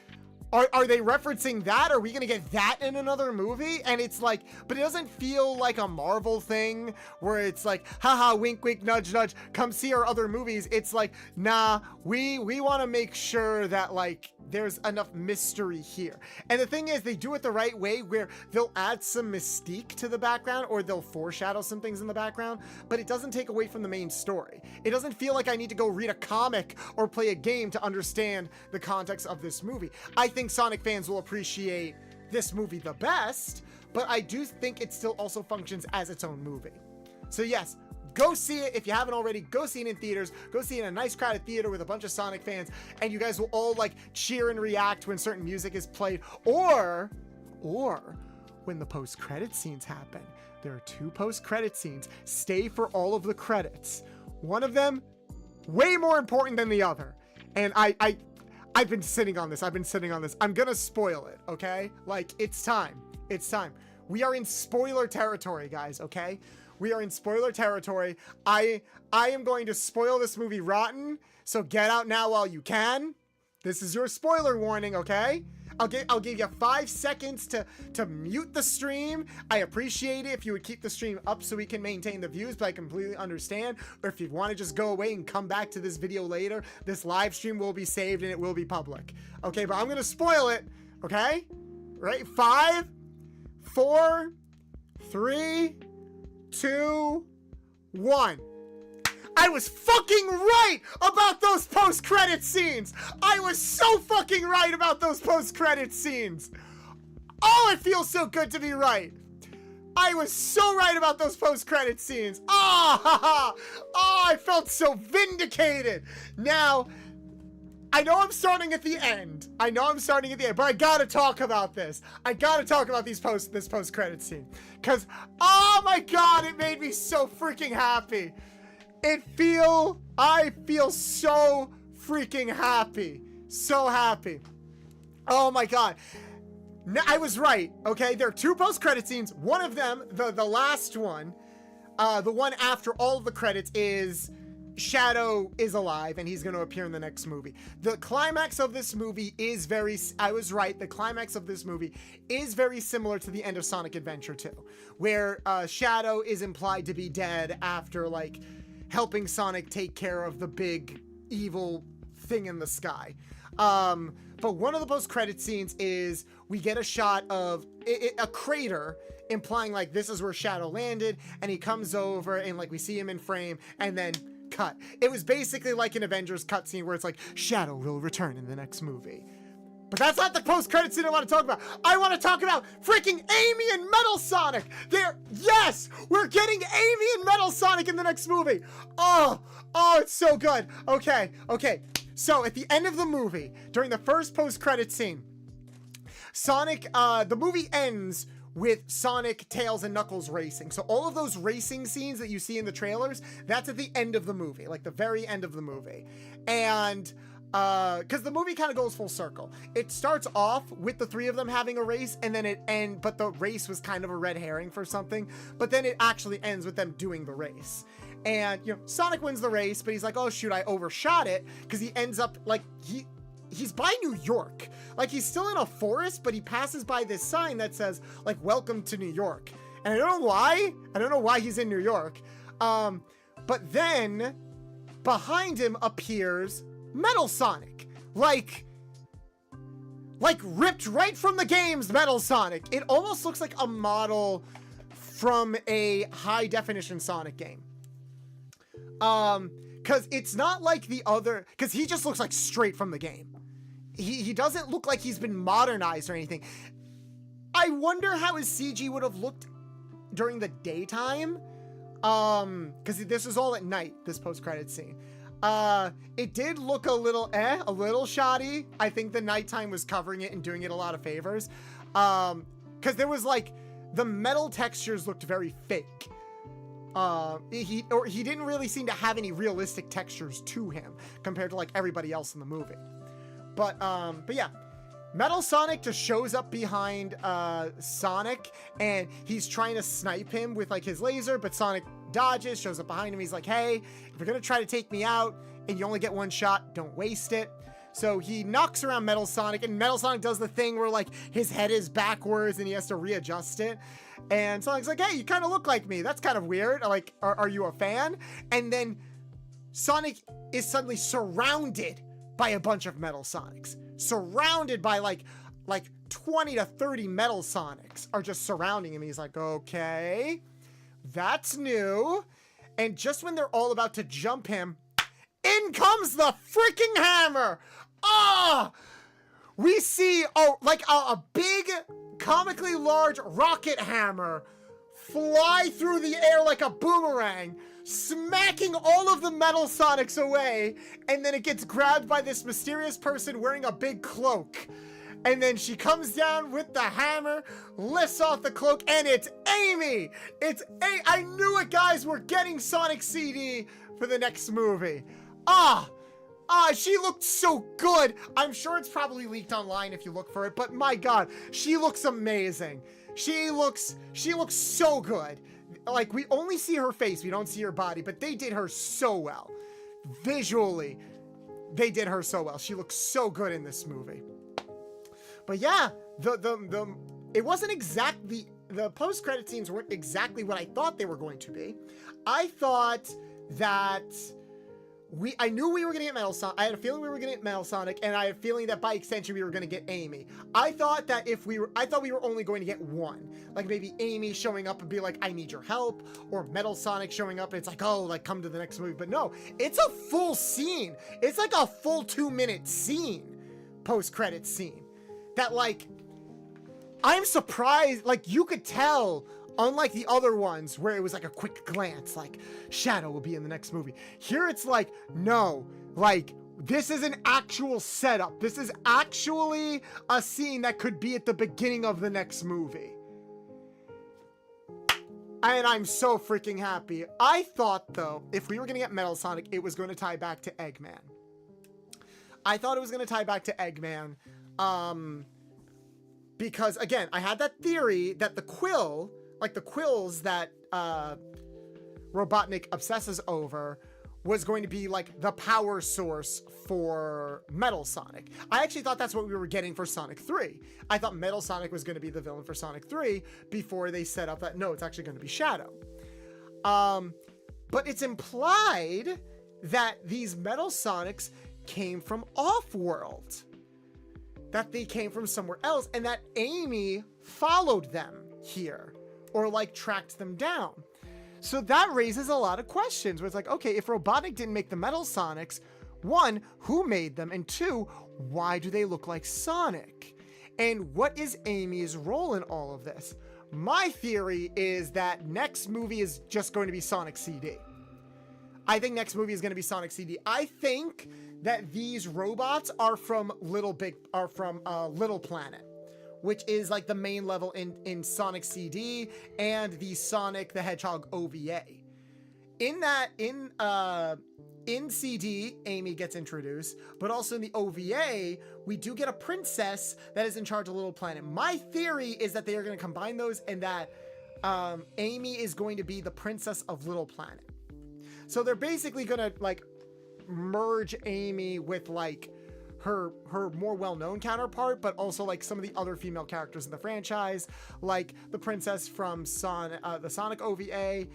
Are they referencing that? Are we gonna get that in another movie? And it's like, but it doesn't feel like a Marvel thing where it's like, haha, wink, wink, nudge, nudge, come see our other movies. It's like, nah, we want to make sure that like there's enough mystery here. And the thing is, they do it the right way where they'll add some mystique to the background or they'll foreshadow some things in the background, but it doesn't take away from the main story. It doesn't feel like I need to go read a comic or play a game to understand the context of this movie. I think Sonic fans will appreciate this movie the best, but I do think it still also functions as its own movie. So yes, go see it. If you haven't already, go see it in theaters. Go see it in a nice crowded theater with a bunch of Sonic fans, and you guys will all like cheer and react when certain music is played, or when the post-credit scenes happen. There are 2 post-credit scenes. Stay for all of the credits. One of them way more important than the other. And I've been sitting on this. I'm gonna spoil it, okay? Like, it's time. We are in spoiler territory, guys, okay? We are in spoiler territory. I am going to spoil this movie rotten, so get out now while you can. This is your spoiler warning, okay? I'll give you 5 seconds to mute the stream. I appreciate it if you would keep the stream up so we can maintain the views, but I completely understand. Or if you want to just go away and come back to this video later, this live stream will be saved and it will be public. Okay, but I'm going to spoil it, okay? Right? 5, 4, 3, 2, 1. I was fucking right about those post-credit scenes. I was so fucking right about those post-credit scenes. Oh, it feels so good to be right. I was so right about those post-credit scenes. Oh, I felt so vindicated. Now, I know I'm starting at the end. But I gotta talk about this. I gotta talk about this post-credit scene. Because, oh my god, it made me so freaking happy. I feel so freaking happy. So happy. Oh my god. I was right, okay? There are 2 post-credit scenes. One of them, the last one, the one after all of the credits, is Shadow is alive and he's going to appear in the next movie. The climax of this movie is I was right. The climax of this movie is very similar to the end of Sonic Adventure 2, where Shadow is implied to be dead after, like, helping Sonic take care of the big evil thing in the sky. But one of the post-credit scenes is we get a shot of a crater, implying like this is where Shadow landed, and he comes over and like we see him in frame and then cut. It was basically like an Avengers cutscene where it's like Shadow will return in the next movie. But that's not the post-credit scene I want to talk about. I want to talk about freaking Amy and Metal Sonic. Yes, we're getting Amy and Metal Sonic in the next movie. Oh, it's so good. Okay. So at the end of the movie, during the first post-credit scene, Sonic, the movie ends with Sonic, Tails, and Knuckles racing. So all of those racing scenes that you see in the trailers, that's at the end of the movie, like the very end of the movie. And because the movie kind of goes full circle. It starts off with the 3 of them having a race, and then but the race was kind of a red herring for something, but then it actually ends with them doing the race. And, you know, Sonic wins the race, but he's like, oh shoot, I overshot it, because he ends up, like, he's by New York. Like, he's still in a forest, but he passes by this sign that says, like, welcome to New York. And I don't know why he's in New York. But then, behind him appears Metal Sonic, like ripped right from the game's Metal Sonic. It almost looks like a model from a high definition Sonic game. Cause it's not like the other, cause he just looks like straight from the game. He doesn't look like he's been modernized or anything. I wonder how his CG would have looked during the daytime. Cause this is all at night, this post-credit scene. It did look a little shoddy. I think the nighttime was covering it and doing it a lot of favors. Cause there was like, the metal textures looked very fake. He didn't really seem to have any realistic textures to him compared to like everybody else in the movie. But yeah, Metal Sonic just shows up behind, Sonic, and he's trying to snipe him with like his laser, but Sonic dodges, shows up behind him. He's like, hey, if you're gonna try to take me out and you only get one shot, don't waste it. So he knocks around Metal Sonic, and Metal Sonic does the thing where like his head is backwards and he has to readjust it. And Sonic's like, hey, you kind of look like me. That's kind of weird. Like, are you a fan? And then Sonic is suddenly surrounded by a bunch of Metal Sonics. Surrounded by like 20 to 30 Metal Sonics are just surrounding him. He's like, okay, that's new. And just when they're all about to jump him, in comes the freaking hammer. Ah! We see a big, comically large rocket hammer fly through the air like a boomerang, smacking all of the Metal Sonics away, and then it gets grabbed by this mysterious person wearing a big cloak. And then she comes down with the hammer, lifts off the cloak, and it's Amy! I knew it, guys! We're getting Sonic CD for the next movie. She looked so good. I'm sure it's probably leaked online if you look for it, but my God, she looks amazing. She looks so good. Like, we only see her face, we don't see her body, but they did her so well. Visually, they did her so well. She looks so good in this movie. But yeah, it wasn't exactly, the post-credit scenes weren't exactly what I thought they were going to be. I thought that I knew we were going to get Metal Sonic. I had a feeling we were going to get Metal Sonic, and I had a feeling that by extension we were going to get Amy. I thought we were only going to get one. Like maybe Amy showing up and be like, I need your help, or Metal Sonic showing up and it's like, oh, like come to the next movie. But no, it's a full scene. It's like a full 2-minute scene, post-credit scene. That like, I'm surprised, like you could tell, unlike the other ones where it was like a quick glance, like Shadow will be in the next movie. Here it's like, no, like this is an actual setup. This is actually a scene that could be at the beginning of the next movie. And I'm so freaking happy. I thought though, if we were gonna get Metal Sonic, it was going to tie back to Eggman. I thought it was going to tie back to Eggman. Because again, I had that theory that the quill, like the quills that Robotnik obsesses over, was going to be like the power source for Metal Sonic. I actually thought that's what we were getting for Sonic 3. I thought Metal Sonic was going to be the villain for Sonic 3 before they set up that, no, it's actually going to be Shadow. But it's implied that these Metal Sonics came from Off-World. That they came from somewhere else, and that Amy followed them here, or like tracked them down. So that raises a lot of questions where it's like, okay, if Robotnik didn't make the Metal Sonics, one, who made them? And two, why do they look like Sonic? And what is Amy's role in all of this? My theory is that next movie is just going to be Sonic CD. I think next movie is going to be Sonic CD. I think that these robots are from Little Planet, which is like the main level in Sonic CD and the Sonic the Hedgehog OVA. In CD, Amy gets introduced, but also in the OVA, we do get a princess that is in charge of Little Planet. My theory is that they are going to combine those, and that Amy is going to be the princess of Little Planet. So they're basically going to like merge Amy with like her more well-known counterpart, but also like some of the other female characters in the franchise, like the princess from the Sonic OVA.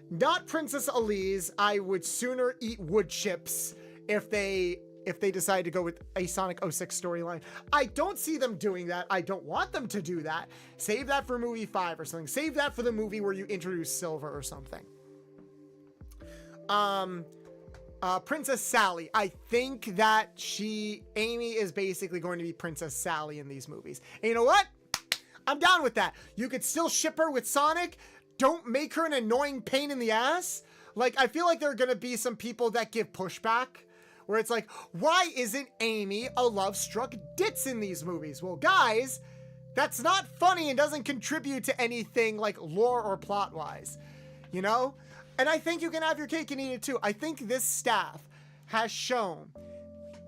Not Princess Elise. I would sooner eat wood chips if they decide to go with a Sonic 06 storyline. I don't see them doing that. I don't want them to do that. Save that for movie 5 or something. Save that for the movie where you introduce Silver or something. Princess Sally. I think that Amy is basically going to be Princess Sally in these movies. And you know what? I'm down with that. You could still ship her with Sonic. Don't make her an annoying pain in the ass. Like, I feel like there are going to be some people that give pushback, where it's like, why isn't Amy a love-struck ditz in these movies? Well, guys, that's not funny and doesn't contribute to anything like lore or plot-wise, you know? And I think you can have your cake and eat it too. I think this staff has shown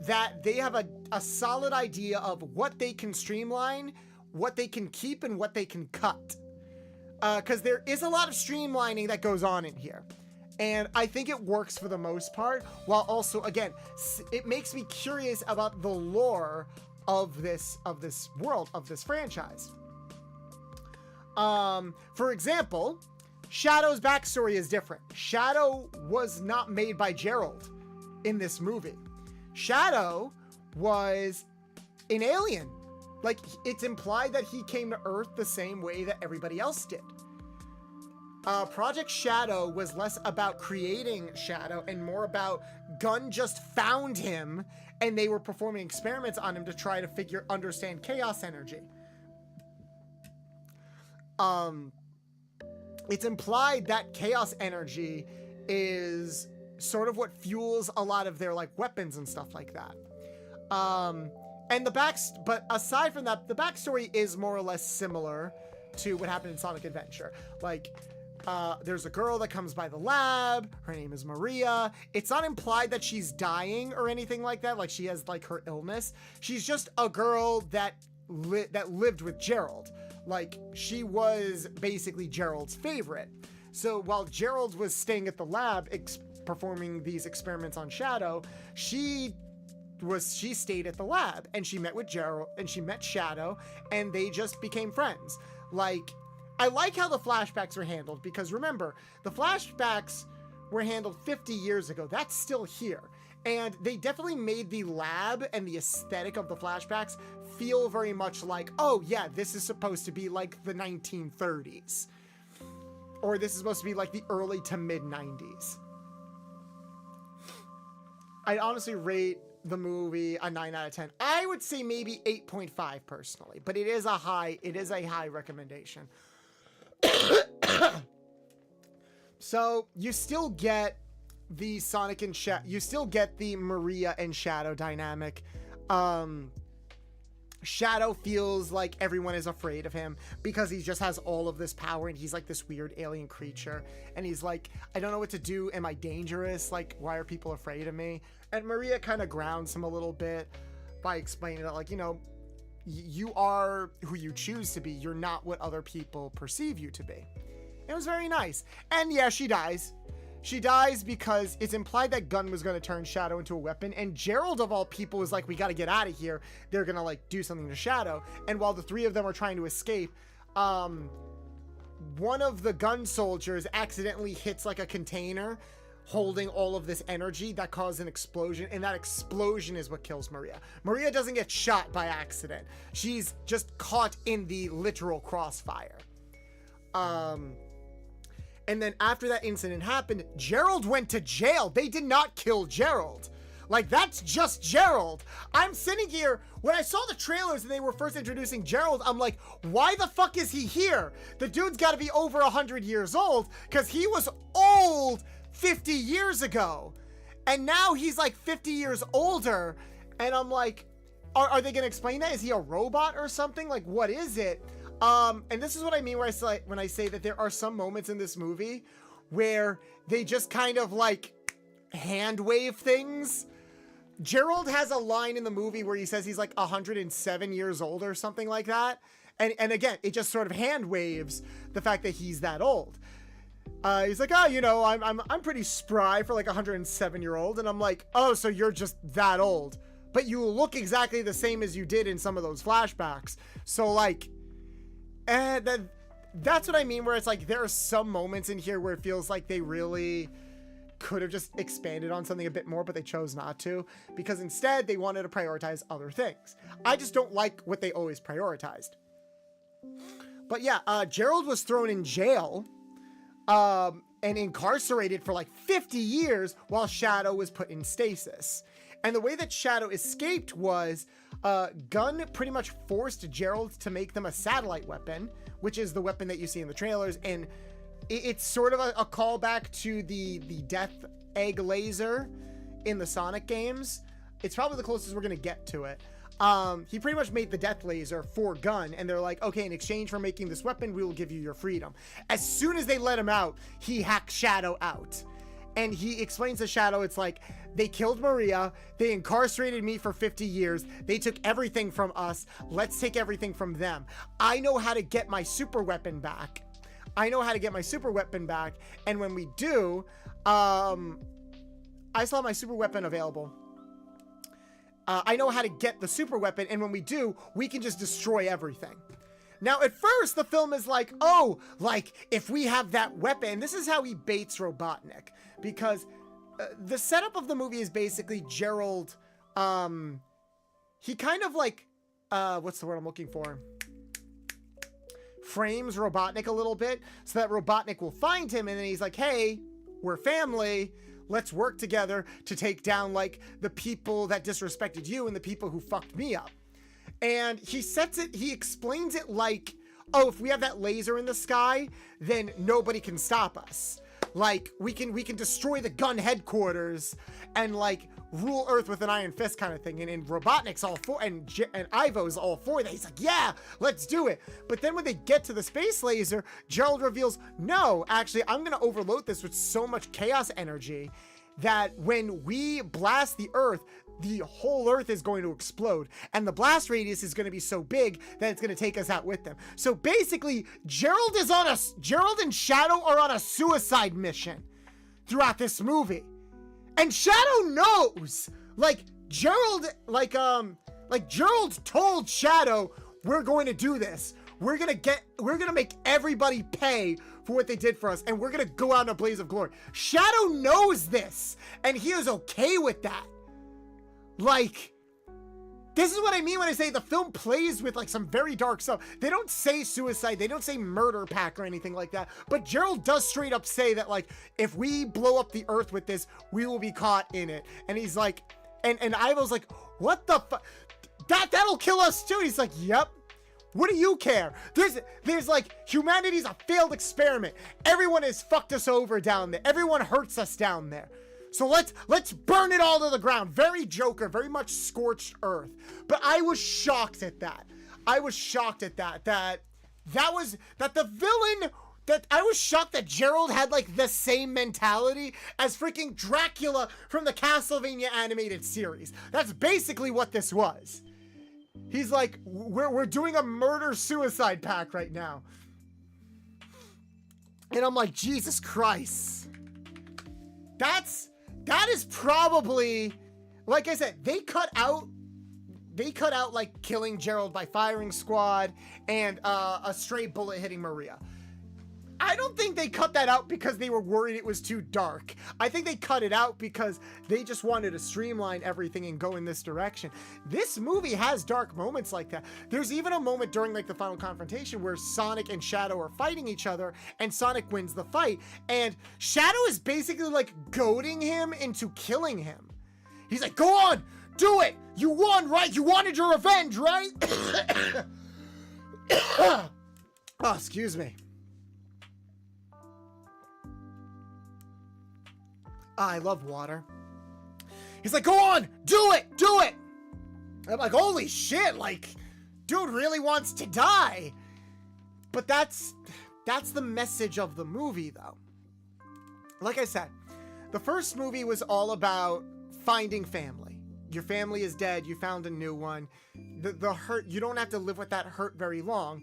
that they have a solid idea of what they can streamline, what they can keep, and what they can cut. Because there is a lot of streamlining that goes on in here. And I think it works for the most part, while also, again, it makes me curious about the lore of this world, of this franchise. For example, Shadow's backstory is different. Shadow was not made by Gerald in this movie. Shadow was an alien. Like, it's implied that he came to Earth the same way that everybody else did. Project Shadow was less about creating Shadow and more about Gunn just found him and they were performing experiments on him to try to understand chaos energy. It's implied that chaos energy is sort of what fuels a lot of their like weapons and stuff like that. But aside from that, the backstory is more or less similar to what happened in Sonic Adventure. Like, there's a girl that comes by the lab. Her name is Maria. It's not implied that she's dying or anything like that. Like, she has like her illness. She's just a girl that lived with Gerald. Like, she was basically Gerald's favorite. So while Gerald was staying at the lab performing these experiments on Shadow, she stayed at the lab and she met with Gerald and she met Shadow and they just became friends. Like, I like how the flashbacks are handled because remember, the flashbacks were handled 50 years ago. That's still here. And they definitely made the lab and the aesthetic of the flashbacks feel very much like, oh yeah, this is supposed to be like the 1930s. Or this is supposed to be like the early to mid 90s. I'd honestly rate the movie a 9 out of 10. I would say maybe 8.5 personally, but it is a high recommendation. So you still get the Sonic and you still get the Maria and Shadow dynamic. Shadow feels like everyone is afraid of him because he just has all of this power and he's like this weird alien creature and he's like, I don't know what to do. Am I dangerous? Like, why are people afraid of me? And Maria kind of grounds him a little bit by explaining that, like, you know, you are who you choose to be. You're not what other people perceive you to be. It was very nice. And yeah, she dies. She dies because it's implied that Gunn was going to turn Shadow into a weapon. And Gerald, of all people, was like, we got to get out of here. They're going to, like, do something to Shadow. And while the three of them are trying to escape, one of the Gunn soldiers accidentally hits, like, a container holding all of this energy that caused an explosion. And that explosion is what kills Maria. Maria doesn't get shot by accident. She's just caught in the literal crossfire. And then after that incident happened, Gerald went to jail. They did not kill Gerald. Like, that's just Gerald. I'm sitting here, when I saw the trailers and they were first introducing Gerald, I'm like, why the fuck is he here? The dude's got to be over 100 years old because he was old 50 years ago. And now he's like 50 years older. And I'm like, are they going to explain that? Is he a robot or something? Like, what is it? And this is what I mean when I say that there are some moments in this movie where they just kind of like hand wave things. Gerald has a line in the movie where he says he's like 107 years old or something like that. And again, it just sort of hand waves the fact that he's that old. He's like, oh, you know, I'm pretty spry for like a 107-year-old. And I'm like, oh, so you're just that old, but you look exactly the same as you did in some of those flashbacks. So like, and that's what I mean, where it's like there are some moments in here where it feels like they really could have just expanded on something a bit more, but they chose not to because instead they wanted to prioritize other things. I just don't like what they always prioritized. But yeah, Gerald was thrown in jail and incarcerated for like 50 years while Shadow was put in stasis. And the way that Shadow escaped was Gunn pretty much forced Gerald to make them a satellite weapon, which is the weapon that you see in the trailers. And it's sort of a callback to the Death Egg laser in the Sonic games. It's probably the closest we're going to get to it. He pretty much made the Death laser for Gunn. And they're like, okay, in exchange for making this weapon, we will give you your freedom. As soon as they let him out, he hacked Shadow out. And he explains to Shadow, it's like, they killed Maria, they incarcerated me for 50 years, they took everything from us, let's take everything from them. I know how to get my super weapon back. And when we do, I still have my super weapon available. I know how to get the super weapon, and when we do, we can just destroy everything. Now, at first, the film is like, oh, like, if we have that weapon, this is how he baits Robotnik. Because the setup of the movie is basically Gerald, he kind of like, what's the word I'm looking for? Frames Robotnik a little bit so that Robotnik will find him, and then he's like, hey, we're family. Let's work together to take down, like, the people that disrespected you and the people who fucked me up. And he explains it like, oh, if we have that laser in the sky, then nobody can stop us. Like, we can destroy the gun headquarters and, like, rule Earth with an iron fist kind of thing. And Robotnik's all for, and Ivo's all for that. He's like, yeah, let's do it. But then when they get to the space laser, Gerald reveals, no, actually, I'm going to overload this with so much chaos energy that when we blast the Earth, the whole Earth is going to explode, and the blast radius is going to be so big that it's going to take us out with them. So basically, Gerald and Shadow are on a suicide mission throughout this movie, and Shadow knows. Gerald told Shadow, we're going to do this. We're gonna make everybody pay for what they did for us, and we're gonna go out in a blaze of glory. Shadow knows this, and he is okay with that. Like, this is what I mean when I say the film plays with, like, some very dark stuff. They don't say suicide, they don't say murder pack or anything like that, but Gerald does straight up say that, like, if we blow up the Earth with this, we will be caught in it. And he's like, and Ivo's like, what the fuck? That'll kill us too. And he's like, yep. What do you care? There's like, humanity's a failed experiment. Everyone has fucked us over down there. Everyone hurts us down there. So let's burn it all to the ground. Very Joker, very much scorched earth. But I was shocked at that. I was shocked at that the villain, that I was shocked that Gerald had, like, the same mentality as freaking Dracula from the Castlevania animated series. That's basically what this was. He's like, we're doing a murder-suicide pact right now. And I'm like, Jesus Christ. That is probably, like I said, they cut out, like, killing Gerald by firing squad and a stray bullet hitting Maria. I don't think they cut that out because they were worried it was too dark. I think they cut it out because they just wanted to streamline everything and go in this direction. This movie has dark moments like that. There's even a moment during, like, the final confrontation where Sonic and Shadow are fighting each other and Sonic wins the fight. And Shadow is basically, like, goading him into killing him. He's like, go on, do it. You won, right? You wanted your revenge, right? Oh, excuse me. I love water. He's like, go on, do it. I'm like, holy shit, like, dude really wants to die. But that's the message of the movie, though. Like I said, the first movie was all about finding family. Your family is dead, you found a new one. The hurt, you don't have to live with that hurt very long.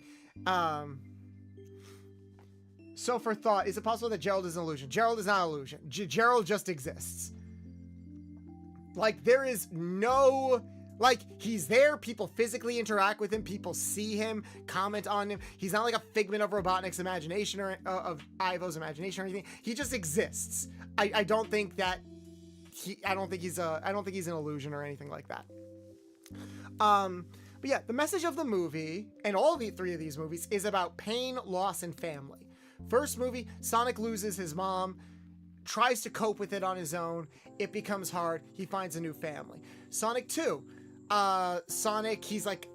So for thought, is it possible that Gerald is an illusion? Gerald is not an illusion. Gerald just exists. Like, there is no, like, he's there. People physically interact with him. People see him, comment on him. He's not like a figment of Robotnik's imagination or of Ivo's imagination or anything. He just exists. I don't think that I don't think he's an illusion or anything like that. But yeah, the message of the movie and all the three of these movies is about pain, loss, and family. First movie, Sonic loses his mom, tries to cope with it on his own. It becomes hard. He finds a new family. Sonic 2, Sonic, he's at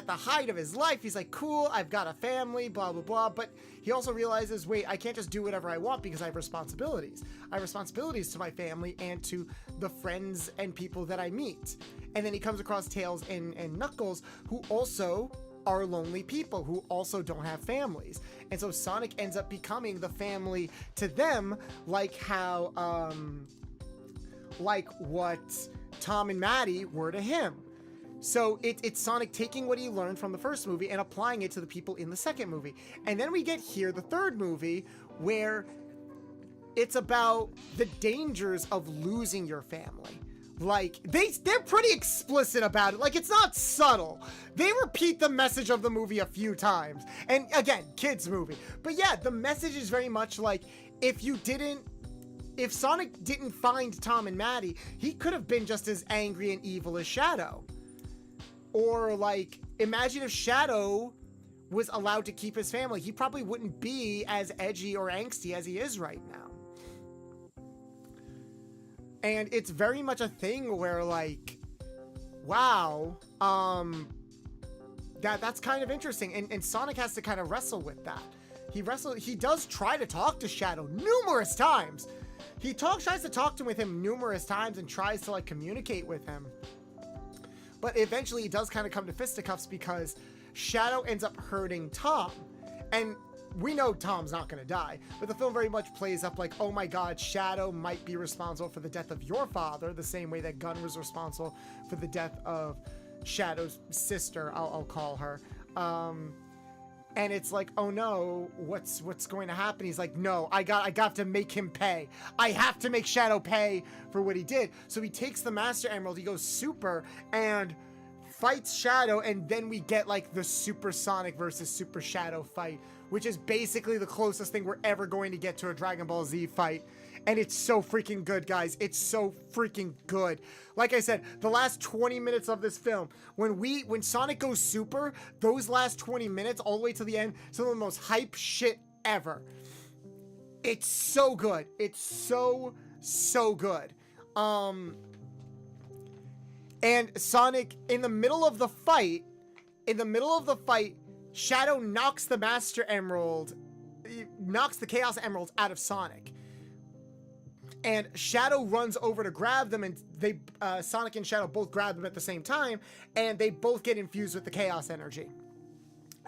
the height of his life. He's like, cool, I've got a family, blah, blah, blah. But he also realizes, wait, I can't just do whatever I want because I have responsibilities. I have responsibilities to my family and to the friends and people that I meet. And then he comes across Tails and Knuckles, who also are lonely people, who also don't have families. And so Sonic ends up becoming the family to them, like how, like what Tom and Maddie were to him. So it's Sonic taking what he learned from the first movie and applying it to the people in the second movie. And then we get here, the third movie, where it's about the dangers of losing your family. Like, they're pretty explicit about it. Like, it's not subtle. They repeat the message of the movie a few times. And again, kids movie. But yeah, the message is very much like, if Sonic didn't find Tom and Maddie, he could have been just as angry and evil as Shadow. Or like, imagine if Shadow was allowed to keep his family. He probably wouldn't be as edgy or angsty as he is right now. And it's very much a thing where like, wow, that's kind of interesting. And Sonic has to kind of wrestle with that. He does try to talk to Shadow numerous times. He tries to talk to him numerous times and tries to like communicate with him. But eventually he does kind of come to fisticuffs because Shadow ends up hurting Tom. And we know Tom's not going to die, but the film very much plays up like, oh my God, Shadow might be responsible for the death of your father, the same way that Gunn was responsible for the death of Shadow's sister, I'll call her. And it's like, oh no, what's going to happen? He's like, no, I got to make him pay. I have to make Shadow pay for what he did. So he takes the Master Emerald, he goes super and fights Shadow, and then we get like the Super Sonic versus Super Shadow fight, which is basically the closest thing we're ever going to get to a Dragon Ball Z fight. And it's so freaking good, guys. It's so freaking good. Like I said, the last 20 minutes of this film, when Sonic goes super, those last 20 minutes all the way to the end, some of the most hype shit ever. It's so good. It's so good. And Sonic, in the middle of the fight, Shadow knocks the Master Emerald, knocks the Chaos Emeralds out of Sonic. And Shadow runs over to grab them, and Sonic and Shadow both grab them at the same time, and they both get infused with the Chaos energy.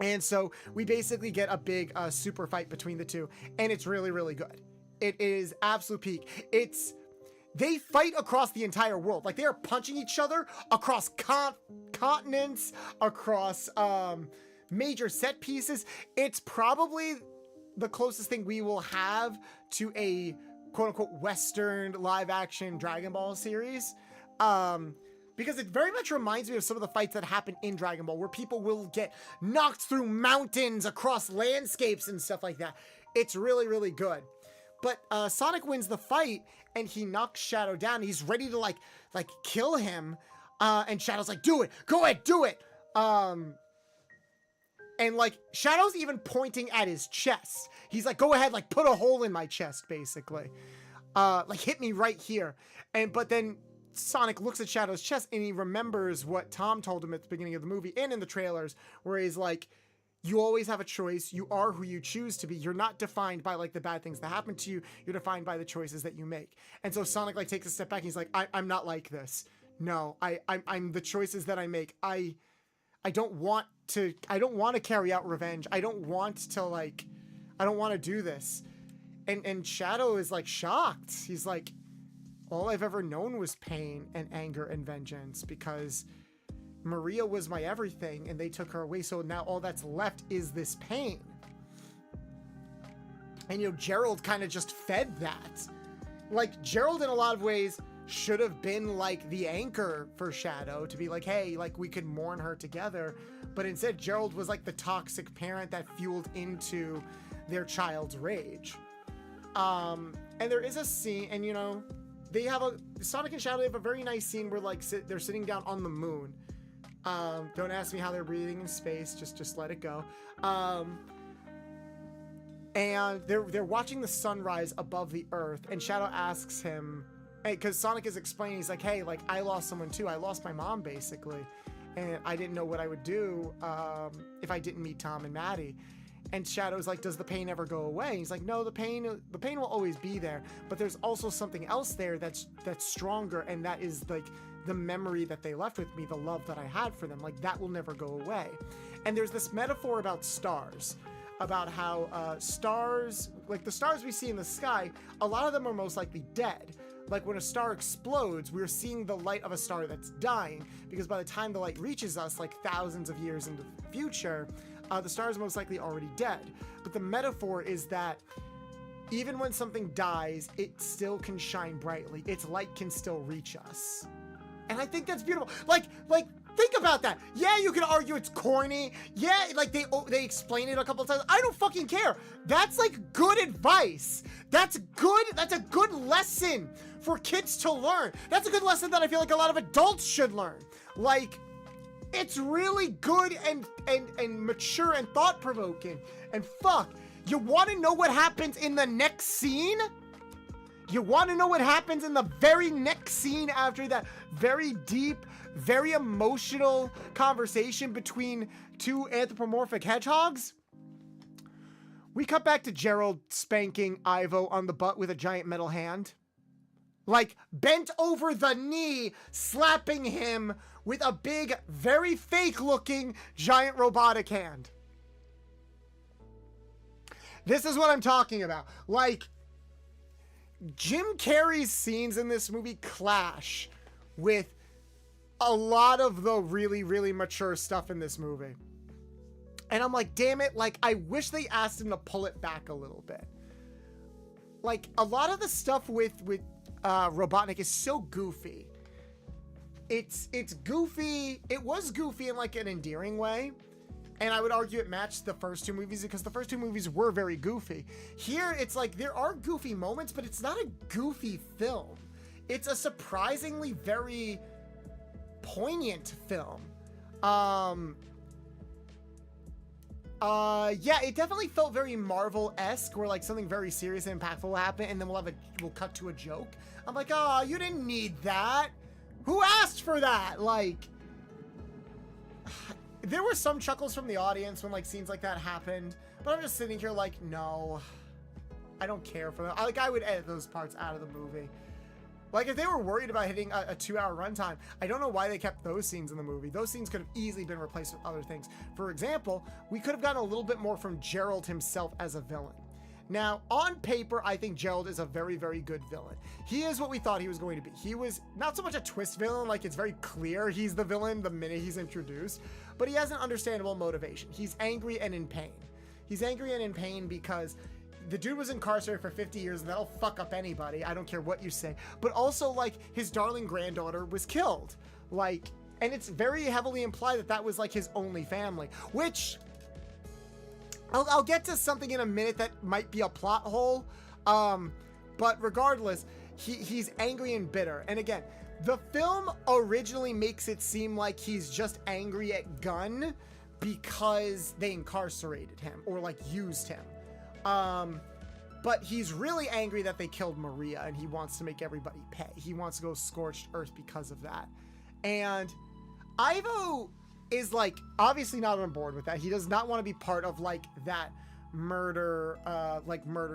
And so we basically get a big super fight between the two, and it's really, really good. It is absolute peak. They fight across the entire world. Like, they are punching each other across continents, across major set pieces. It's probably the closest thing we will have to a quote-unquote Western live-action Dragon Ball series. Because it very much reminds me of some of the fights that happen in Dragon Ball, where people will get knocked through mountains, across landscapes, and stuff like that. It's really, really good. But Sonic wins the fight, and he knocks Shadow down. He's ready to like kill him, and Shadow's like, "Do it, go ahead, do it." And like Shadow's even pointing at his chest. He's like, "Go ahead, like put a hole in my chest, basically. Like hit me right here." But then Sonic looks at Shadow's chest, and he remembers what Tom told him at the beginning of the movie and in the trailers, where he's like, you always have a choice. You are who you choose to be. You're not defined by like the bad things that happen to you. You're defined by the choices that you make. And so Sonic like takes a step back. And he's like, I'm not like this. No, I'm the choices that I make. I don't want to carry out revenge. I don't want to do this. And Shadow is like shocked. He's like, all I've ever known was pain and anger and vengeance, because Maria was my everything and they took her away. So now all that's left is this pain. And, Gerald kind of just fed that. Like, Gerald in a lot of ways should have been like the anchor for Shadow, to be like, hey, like we could mourn her together. But instead, Gerald was like the toxic parent that fueled into their child's rage. And there is a scene, and Sonic and Shadow have a very nice scene where like they're sitting down on the moon. Don't ask me how they're breathing in space. Just let it go. And they're watching the sunrise above the Earth, and Shadow asks him, hey, because Sonic is explaining, he's like, hey, like I lost someone too. I lost my mom basically, and I didn't know what I would do if I didn't meet Tom and Maddie. And Shadow's like, does the pain ever go away? He's like, no, the pain will always be there, but there's also something else there that's stronger, and that is like the memory that they left with me, the love that I had for them. Like, that will never go away. And there's this metaphor about stars, about how stars, like the stars we see in the sky, a lot of them are most likely dead. Like when a star explodes, we're seeing the light of a star that's dying, because by the time the light reaches us, like thousands of years into the future, the star is most likely already dead. But the metaphor is that even when something dies, it still can shine brightly. Its light can still reach us. And I think that's beautiful. Like, think about that. Yeah, you can argue it's corny. Yeah, like they explain it a couple of times. I don't fucking care. That's like good advice. That's good. That's a good lesson for kids to learn. That's a good lesson that I feel like a lot of adults should learn. Like, it's really good and mature and thought-provoking. And fuck, you want to know what happens in the next scene? You want to know what happens in the very next scene after that very deep, very emotional conversation between two anthropomorphic hedgehogs? We cut back to Gerald spanking Ivo on the butt with a giant metal hand. Like, bent over the knee, slapping him with a big, very fake-looking, giant robotic hand. This is what I'm talking about. Like, Jim Carrey's scenes in this movie clash with a lot of the really, really mature stuff in this movie. And I'm like, damn it, like, I wish they asked him to pull it back a little bit. Like, a lot of the stuff with Robotnik is so goofy. It's goofy. It was goofy in like an endearing way. And I would argue it matched the first two movies because the first two movies were very goofy. Here, it's like there are goofy moments, but it's not a goofy film. It's a surprisingly very poignant film. Yeah, it definitely felt very Marvel-esque, where like something very serious and impactful will happen, and then we'll cut to a joke. I'm like, oh, you didn't need that. Who asked for that? Like, there were some chuckles from the audience when like scenes like that happened, but I'm just sitting here like, no, I don't care for that. Like, I would edit those parts out of the movie. Like, if they were worried about hitting a 2-hour runtime, I don't know why they kept those scenes in the movie. Those scenes could have easily been replaced with other things. For example, we could have gotten a little bit more from Gerald himself as a villain. Now, on paper, I think Gerald is a very, very good villain. He is what we thought he was going to be. He was not so much a twist villain, like it's very clear he's the villain the minute he's introduced, but he has an understandable motivation. He's angry and in pain. He's angry and in pain because the dude was incarcerated for 50 years, and that'll fuck up anybody. I don't care what you say. But also, like, his darling granddaughter was killed. Like, and it's very heavily implied that that was, like, his only family. Which, I'll get to something in a minute that might be a plot hole. But regardless, he's angry and bitter. And again, the film originally makes it seem like he's just angry at Gunn because they incarcerated him or, like, used him. But he's really angry that they killed Maria, and he wants to make everybody pay. He wants to go scorched earth because of that. And Ivo is like obviously not on board with that. He does not want to be part of like that murder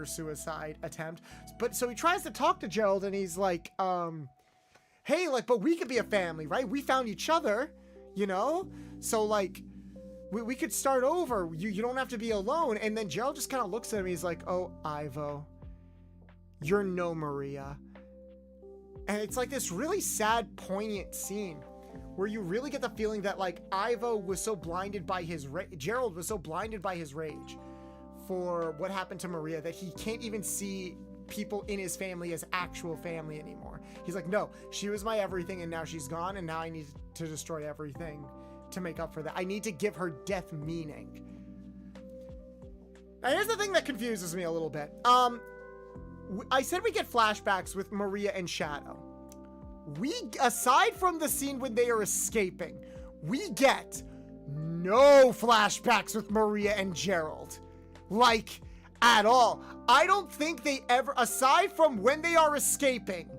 suicide attempt. But so he tries to talk to Gerald, and he's like, hey, like, but we could be a family, right? We found each other, you know? So like, we could start over. You don't have to be alone. And then Gerald just kind of looks at him. He's like, oh, Ivo, you're no Maria. And it's like this really sad, poignant scene where you really get the feeling that like Ivo was so blinded by his Gerald was so blinded by his rage for what happened to Maria that he can't even see people in his family as actual family anymore. He's like, no, she was my everything, and now she's gone, and now I need to destroy everything to make up for that. I need to give her death meaning. Now here's the thing that confuses me a little bit. I said we get flashbacks with Maria and Shadow. Aside from the scene when they are escaping, we get no flashbacks with Maria and Gerald. Like, at all. I don't think they ever, aside from when they are escaping,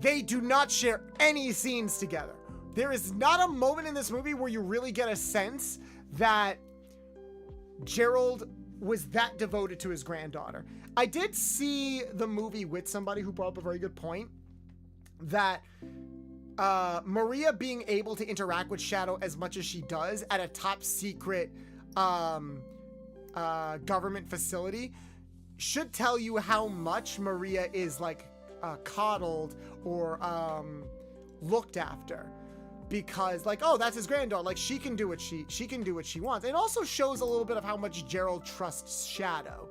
they do not share any scenes together. There is not a moment in this movie where you really get a sense that Gerald was that devoted to his granddaughter. I did see the movie with somebody who brought up a very good point that Maria being able to interact with Shadow as much as she does at a top secret government facility should tell you how much Maria is like coddled or looked after. Because like, oh, that's his granddaughter, like she can do what she can do what she wants. It also shows a little bit of how much Gerald trusts Shadow,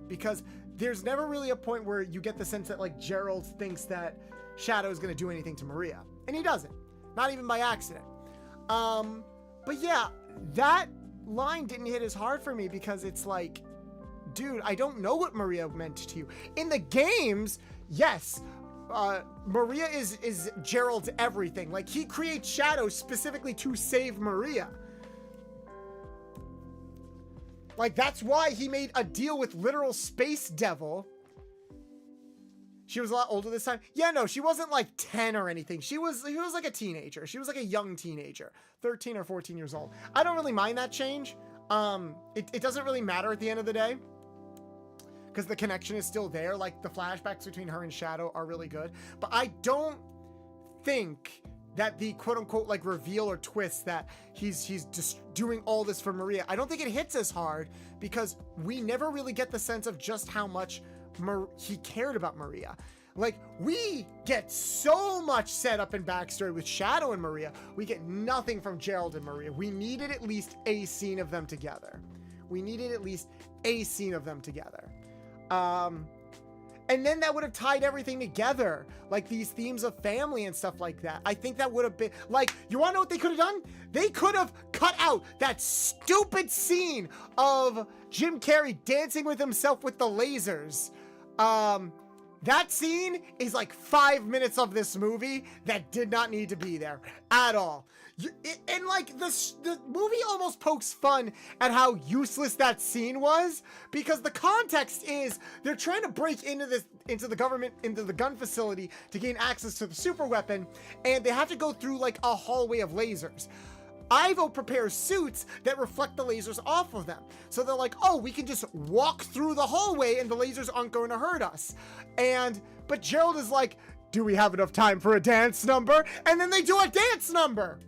because there's never really a point where you get the sense that like Gerald thinks that Shadow is going to do anything to Maria, and he doesn't, not even by accident. But yeah, that line didn't hit as hard for me because it's like, dude, I don't know what Maria meant to you. In the games, yes, Maria is Gerald's everything. Like, he creates Shadow specifically to save Maria. Like, that's why he made a deal with literal Space Devil. She was a lot older this time. Yeah, no, she wasn't like 10 or anything. She was like a teenager. She was like a young teenager, 13 or 14 years old. I don't really mind that change. It doesn't really matter at the end of the day, because the connection is still there. Like, the flashbacks between her and Shadow are really good. But I don't think that the quote-unquote like reveal or twist that he's just doing all this for Maria, I don't think it hits as hard, because we never really get the sense of just how much he cared about Maria. Like, we get so much setup and backstory with Shadow and Maria. We get nothing from Gerald and Maria. We needed at least a scene of them together. And then that would have tied everything together, like these themes of family and stuff like that. I think that would have been, like, you want to know what they could have done? They could have cut out that stupid scene of Jim Carrey dancing with himself with the lasers. That scene is like 5 minutes of this movie that did not need to be there at all. And like, the movie almost pokes fun at how useless that scene was, because the context is they're trying to break into the gun facility to gain access to the super weapon, and they have to go through like a hallway of lasers. Ivo prepares suits that reflect the lasers off of them. So they're like, oh, we can just walk through the hallway and the lasers aren't going to hurt us. But Gerald is like, do we have enough time for a dance number? And then they do a dance number.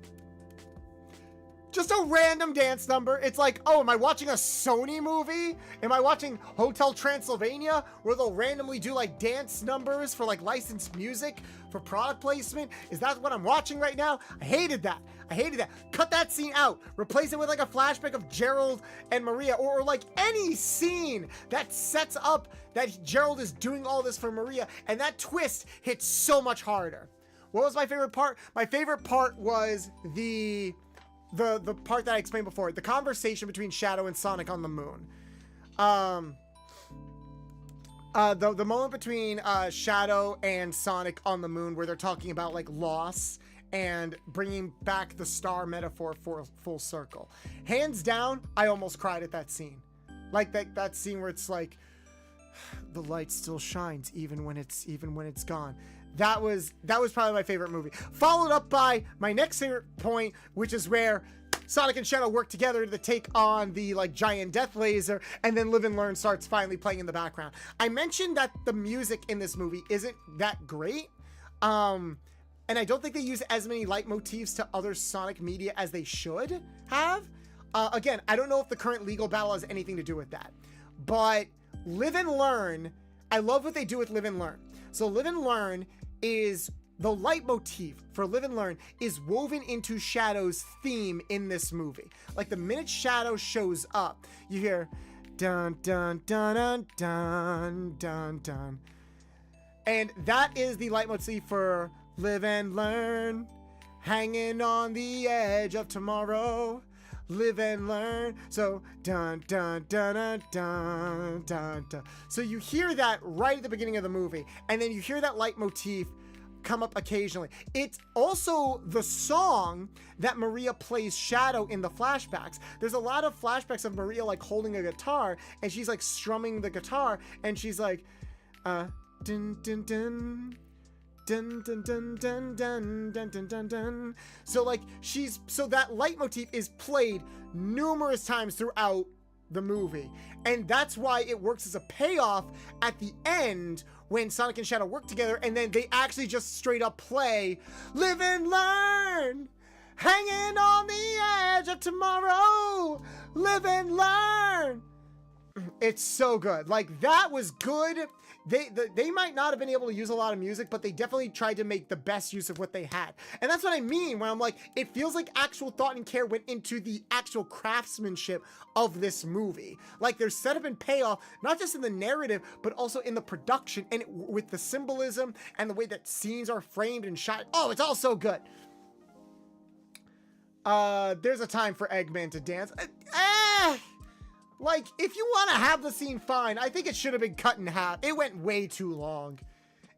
Just a random dance number. It's like, oh, am I watching a Sony movie? Am I watching Hotel Transylvania, where they'll randomly do like dance numbers for like licensed music for product placement? Is that what I'm watching right now? I hated that. Cut that scene out. Replace it with like a flashback of Gerald and Maria, or like any scene that sets up that Gerald is doing all this for Maria, and that twist hits so much harder. What was my favorite part? My favorite part was the part that I explained before, the conversation between Shadow and Sonic on the moon. The moment between Shadow and Sonic on the moon, where they're talking about like loss and bringing back the star metaphor for full circle. Hands down, I almost cried at that scene. Like that scene where it's like, the light still shines even when it's gone. That was probably my favorite movie. Followed up by my next favorite point, which is where Sonic and Shadow work together to take on the like giant death laser, and then Live and Learn starts finally playing in the background. I mentioned that the music in this movie isn't that great. And I don't think they use as many leitmotifs to other Sonic media as they should have. Again, I don't know if the current legal battle has anything to do with that. But Live and Learn, I love what they do with Live and Learn. So Live and Learn is, the leitmotif for Live and Learn is woven into Shadow's theme in this movie. Like, the minute Shadow shows up, you hear dun dun dun dun dun dun dun. And that is the leitmotif for Live and Learn, hanging on the edge of tomorrow. Live and learn. So dun dun dun dun dun dun dun. So you hear that right at the beginning of the movie, and then you hear that leitmotif come up occasionally. It's also the song that Maria plays Shadow in the flashbacks. There's a lot of flashbacks of Maria like holding a guitar, and she's like strumming the guitar, and she's like dun dun dun dun dun dun dun dun dun dun dun dun. So like so that leitmotif is played numerous times throughout the movie, and that's why it works as a payoff at the end when Sonic and Shadow work together, and then they actually just straight up play Live and Learn, hanging on the edge of tomorrow. Live and learn. It's so good. Like, that was good. They might not have been able to use a lot of music, but they definitely tried to make the best use of what they had. And that's what I mean when I'm like, it feels like actual thought and care went into the actual craftsmanship of this movie. Like, there's setup and payoff, not just in the narrative, but also in the production and with the symbolism and the way that scenes are framed and shot. Oh, it's all so good. There's a time for Eggman to dance. Like, if you want to have the scene, fine. I think it should have been cut in half. It went way too long.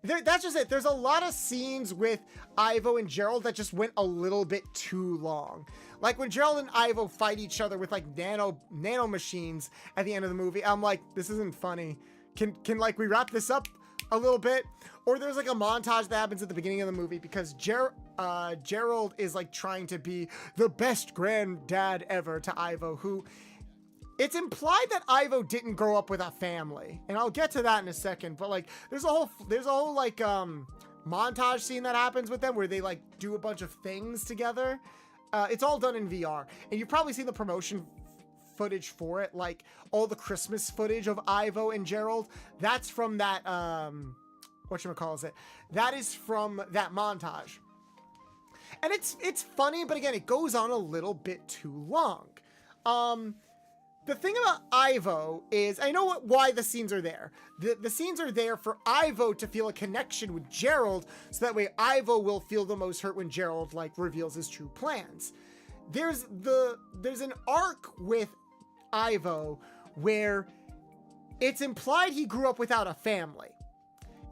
That's just it. There's a lot of scenes with Ivo and Gerald that just went a little bit too long. Like, when Gerald and Ivo fight each other with, like, nano machines at the end of the movie, I'm like, this isn't funny. Can like, we wrap this up a little bit? Or there's, like, a montage that happens at the beginning of the movie because Gerald is, like, trying to be the best granddad ever to Ivo, who... It's implied that Ivo didn't grow up with a family, and I'll get to that in a second. But like, there's a whole like montage scene that happens with them where they like do a bunch of things together. It's all done in VR, and you've probably seen the promotion footage for it, like all the Christmas footage of Ivo and Gerald. That's from that whatchamacallit it. That is from that montage, and it's funny, but again, it goes on a little bit too long. The thing about Ivo is, I know why the scenes are there. The scenes are there for Ivo to feel a connection with Gerald, so that way Ivo will feel the most hurt when Gerald, like, reveals his true plans. There's an arc with Ivo where it's implied he grew up without a family.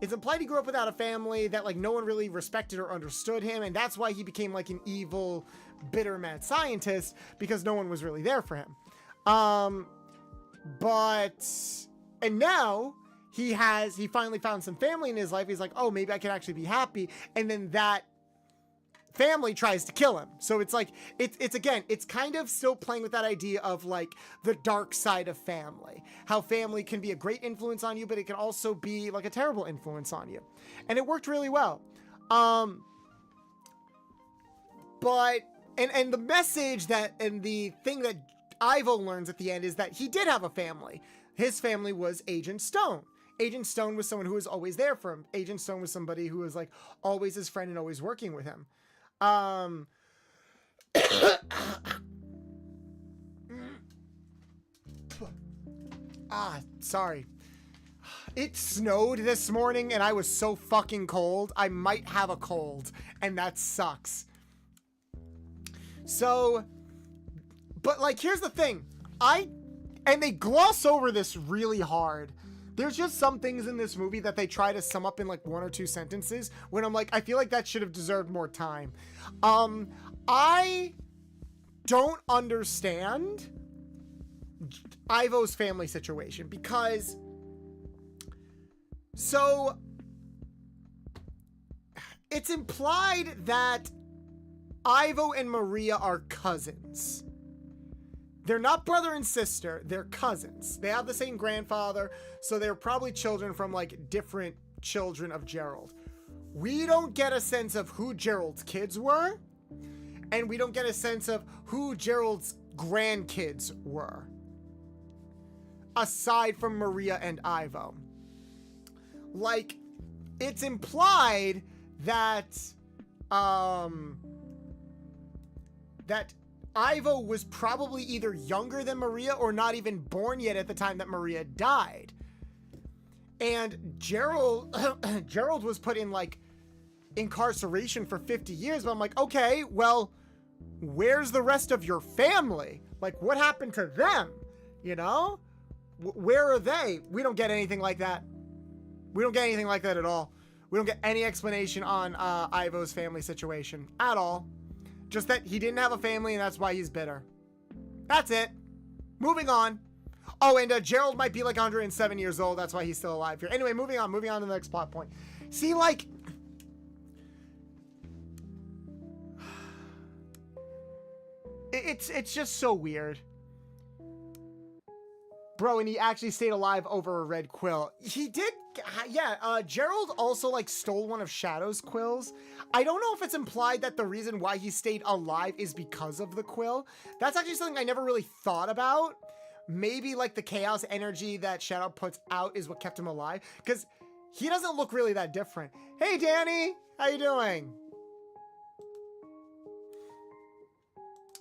It's implied he grew up without a family, that, like, no one really respected or understood him, and that's why he became, like, an evil, bitter mad scientist, because no one was really there for him. And now he finally found some family in his life. He's like, oh, maybe I can actually be happy. And then that family tries to kill him. So it's like, it's kind of still playing with that idea of like the dark side of family, how family can be a great influence on you, but it can also be like a terrible influence on you. And it worked really well. And the message and the thing that Ivo learns at the end is that he did have a family. His family was Agent Stone. Agent Stone was someone who was always there for him. Agent Stone was somebody who was like always his friend and always working with him. Sorry. It snowed this morning and I was so fucking cold. I might have a cold, and that sucks. So, but like, here's the thing. And they gloss over this really hard. There's just some things in this movie that they try to sum up in like 1 or 2 sentences when I'm like, I feel like that should have deserved more time. I don't understand Ivo's family situation because, so it's implied that Ivo and Maria are cousins. They're not brother and sister, they're cousins. They have the same grandfather, so they're probably children from like different children of Gerald. We don't get a sense of who Gerald's kids were, and we don't get a sense of who Gerald's grandkids were, aside from Maria and Ivo. Like, it's implied that that Ivo was probably either younger than Maria or not even born yet at the time that Maria died. And Gerald was put in like incarceration for 50 years. But I'm like, okay, well, where's the rest of your family? Like, what happened to them? You know? Where are they? We don't get anything like that. We don't get anything like that at all. We don't get any explanation on Ivo's family situation at all. Just that he didn't have a family and that's why he's bitter. That's it. Moving on. Oh, and Gerald might be like 107 years old. That's why he's still alive here. Anyway, moving on to the next plot point. See, like, it's just so weird. Bro, and he actually stayed alive over a red quill. He did, yeah, Gerald also, like, stole one of Shadow's quills. I don't know if it's implied that the reason why he stayed alive is because of the quill. That's actually something I never really thought about. maybe like the chaos energy that Shadow puts out is what kept him alive, because he doesn't look really that different. Hey Danny, how you doing?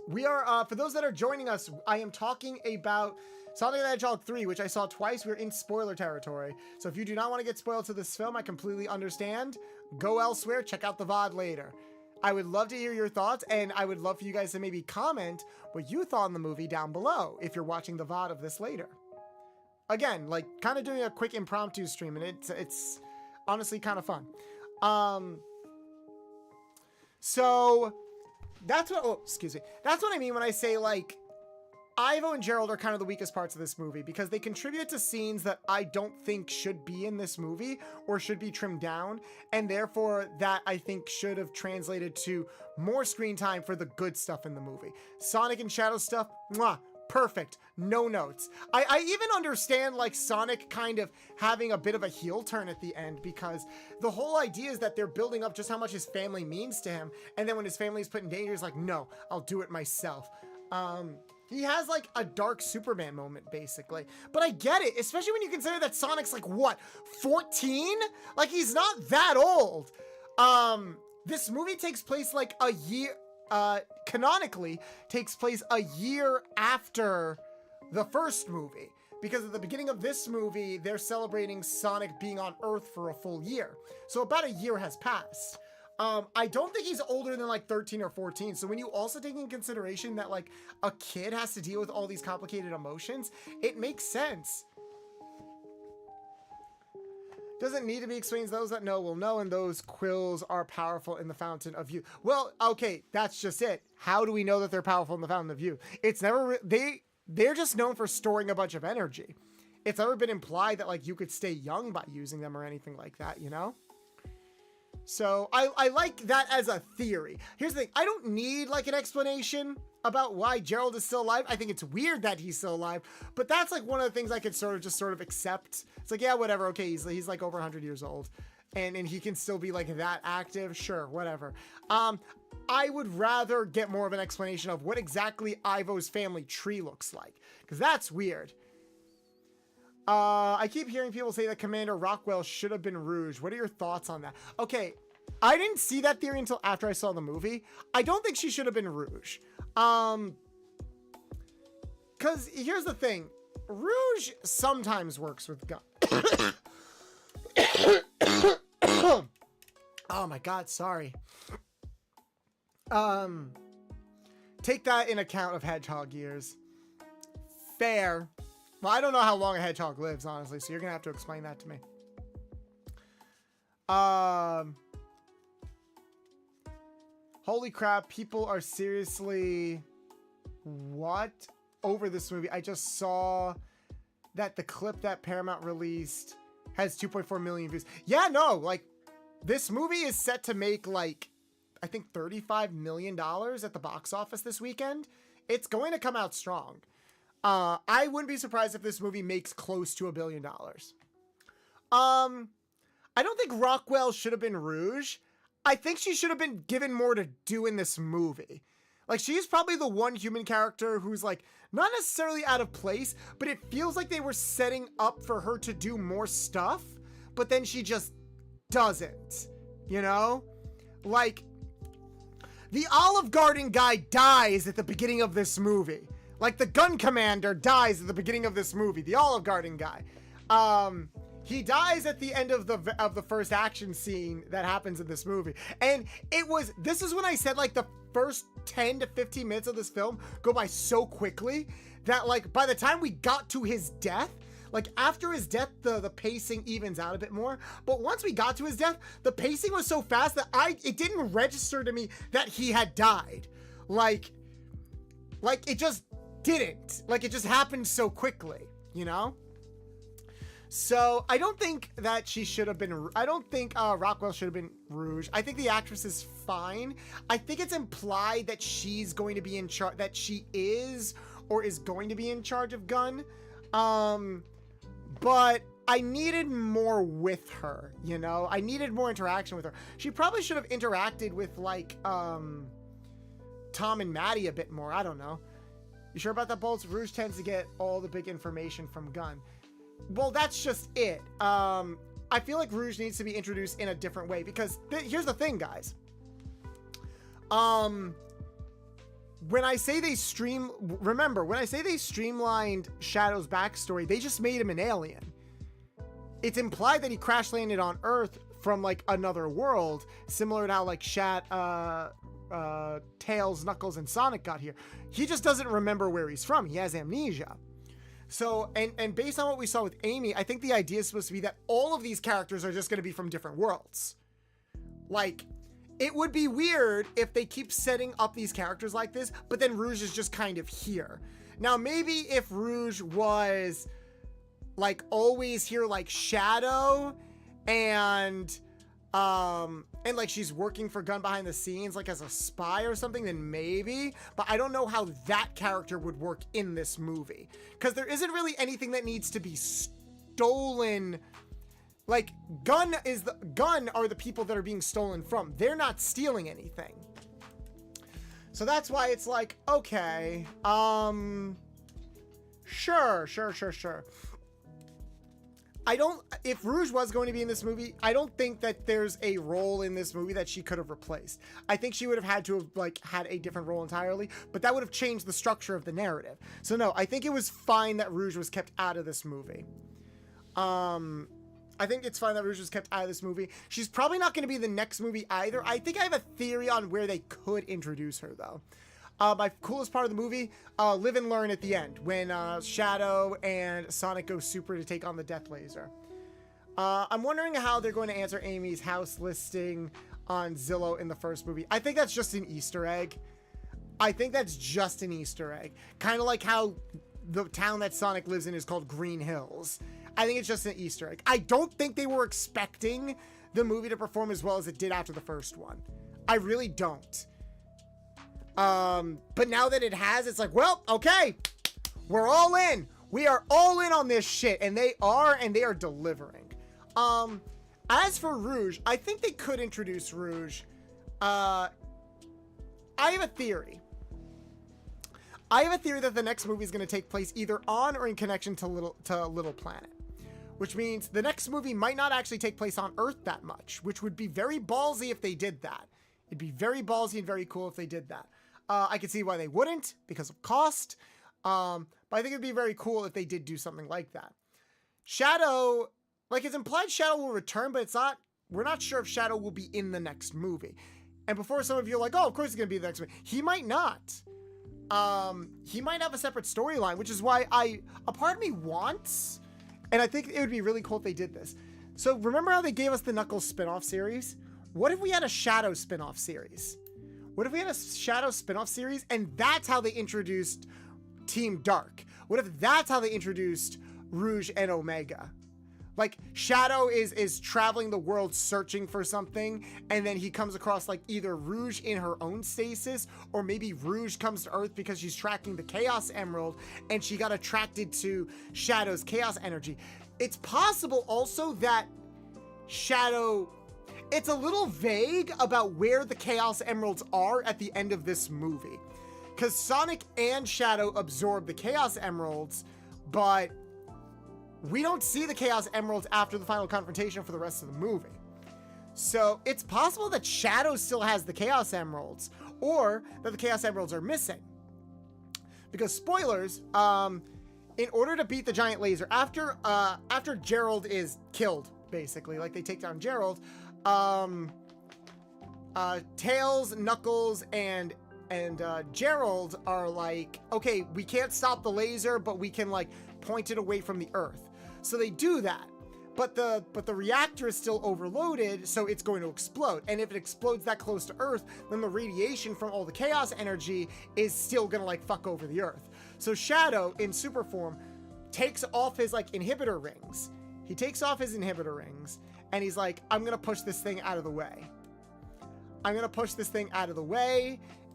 We are, for those that are joining us, I am talking about Sonic the Hedgehog 3, which I saw twice. We're in spoiler territory. So if you do not want to get spoiled to this film, I completely understand. Go elsewhere, check out the VOD later. I would love to hear your thoughts, and I would love for you guys to maybe comment what you thought in the movie down below if you're watching the VOD of this later. Again, like kind of doing a quick impromptu stream, and it's honestly kind of fun. So that's what, oh, excuse me. That's what I mean when I say like Ivo and Gerald are kind of the weakest parts of this movie, because they contribute to scenes that I don't think should be in this movie or should be trimmed down, and therefore that I think should have translated to more screen time for the good stuff in the movie. Sonic and Shadow stuff, mwah, perfect, no notes. I even understand like Sonic kind of having a bit of a heel turn at the end, because the whole idea is that they're building up just how much his family means to him, and then when his family is put in danger, he's like, no, I'll do it myself. He has like a dark Superman moment basically, but I get it, especially when you consider that Sonic's like what, 14? Like he's not that old. This movie takes place like a year, canonically takes place a year after the first movie, because at the beginning of this movie, they're celebrating Sonic being on Earth for a full year. So about a year has passed. I don't think he's older than like 13 or 14. So when you also take in consideration that like a kid has to deal with all these complicated emotions, it makes sense. Doesn't need to be explained. Those that know will know, and those quills are powerful in the Fountain of Youth. Well, okay, that's just it. How do we know that they're powerful in the Fountain of Youth? It's never, they're just known for storing a bunch of energy. It's never been implied that like you could stay young by using them or anything like that, you know? So I like that as a theory. Here's the thing. I don't need like an explanation about why Gerald is still alive. I think it's weird that he's still alive, but that's like one of the things I could sort of accept. It's like, yeah, whatever. Okay. He's like over 100 years old and he can still be like that active. Sure. Whatever. I would rather get more of an explanation of what exactly Ivo's family tree looks like, because that's weird. I keep hearing people say that Commander Rockwell should have been Rouge. What are your thoughts on that? Okay, I didn't see that theory until after I saw the movie. I don't think she should have been Rouge. Because here's the thing. Rouge sometimes works with gun. Oh my god, sorry. Take that in account of Hedgehog years. Fair. Well, I don't know how long a hedgehog lives, honestly, so you're gonna have to explain that to me. Holy crap, people are seriously what over this movie. I just saw that the clip that Paramount released has 2.4 million views. Yeah, no, like this movie is set to make like I think $35 million at the box office this weekend. It's going to come out strong. I wouldn't be surprised if this movie makes close to $1 billion. I don't think Rockwell should have been Rouge. I think she should have been given more to do in this movie. Like, she's probably the one human character who's like not necessarily out of place, but it feels like they were setting up for her to do more stuff, but then she just doesn't, you know? Like, the Olive Garden guy dies at the beginning of this movie. Like the gun commander dies at the beginning of this movie, the Olive Garden guy. He dies at the end of the first action scene that happens in this movie. And this is when I said like the first 10 to 15 minutes of this film go by so quickly that like by the time we got to his death, like after his death, the pacing evens out a bit more. But once we got to his death, the pacing was so fast that it didn't register to me that he had died. Like it just didn't. Like it just happened so quickly, you know? So I don't think that she should have been, I don't think Rockwell should have been Rouge. I think the actress is fine. I think it's implied that she's going to be in charge, that she is or is going to be in charge of Gun. But I needed more with her, you know? I needed more interaction with her. She probably should have interacted with like Tom and Maddie a bit more. I don't know. You sure about that, Bolts? Rouge tends to get all the big information from Gun. Well, that's just it. I feel like Rouge needs to be introduced in a different way because here's the thing, guys. When I say they streamlined Shadow's backstory, they just made him an alien. It's implied that he crash landed on Earth from like another world, similar to how like Tails, Knuckles, and Sonic got here. He just doesn't remember where he's from. He has amnesia. So, and based on what we saw with Amy, I think the idea is supposed to be that all of these characters are just going to be from different worlds. Like, it would be weird if they keep setting up these characters like this, but then Rouge is just kind of here. Now, maybe if Rouge was like always here like Shadow and like she's working for Gun behind the scenes, like as a spy or something, then maybe. But I don't know how that character would work in this movie, because there isn't really anything that needs to be stolen. Like Gun are the people that are being stolen from. They're not stealing anything. So that's why it's like, okay, sure. If Rouge was going to be in this movie, I don't think that there's a role in this movie that she could have replaced. I think she would have had to have like had a different role entirely, but that would have changed the structure of the narrative. So no, I think it was fine that Rouge was kept out of this movie. I think it's fine that Rouge was kept out of this movie. She's probably not going to be in the next movie either. I think I have a theory on where they could introduce her though. My coolest part of the movie, Live and Learn at the end, when Shadow and Sonic go super to take on the Death Laser. I'm wondering how they're going to answer Amy's house listing on Zillow in the first movie. I think that's just an Easter egg. Kind of like how the town that Sonic lives in is called Green Hills. I think it's just an Easter egg. I don't think they were expecting the movie to perform as well as it did after the first one. I really don't. But now that it has, it's like, well, okay, we're all in. We are all in on this shit, and they are delivering. As for Rouge, I think they could introduce Rouge. I have a theory. That the next movie is going to take place either on or in connection to Little Planet, which means the next movie might not actually take place on Earth that much, which would be very ballsy if they did that. It'd be very ballsy and very cool if they did that. I could see why they wouldn't because of cost. But I think it'd be very cool if they did do something like that. Shadow, like it's implied Shadow will return, but we're not sure if Shadow will be in the next movie. And before some of you are like, oh, of course he's going to be in the next movie. He might not. He might have a separate storyline, which is why a part of me wants, and I think it would be really cool if they did this. So remember how they gave us the Knuckles spin-off series? What if we had a Shadow spin-off series? And that's how they introduced Team Dark? What if that's how they introduced Rouge and Omega? Like Shadow is traveling the world searching for something, and then he comes across like either Rouge in her own stasis, or maybe Rouge comes to Earth because she's tracking the Chaos Emerald and she got attracted to Shadow's chaos energy. It's possible also that Shadow, it's a little vague about where the Chaos Emeralds are at the end of this movie, because Sonic and Shadow absorb the Chaos Emeralds, but we don't see the Chaos Emeralds after the final confrontation for the rest of the movie. So it's possible that Shadow still has the Chaos Emeralds, or that the Chaos Emeralds are missing. Because spoilers, in order to beat the giant laser, after Gerald is killed, basically, like they take down Gerald, Tails, Knuckles, and Gerald are like, okay, we can't stop the laser, but we can like point it away from the Earth. So they do that, but the reactor is still overloaded, so it's going to explode. And if it explodes that close to Earth, then the radiation from all the chaos energy is still gonna like fuck over the Earth. So Shadow in super form takes off his like inhibitor rings. He takes off his inhibitor rings and he's like, I'm gonna push this thing out of the way.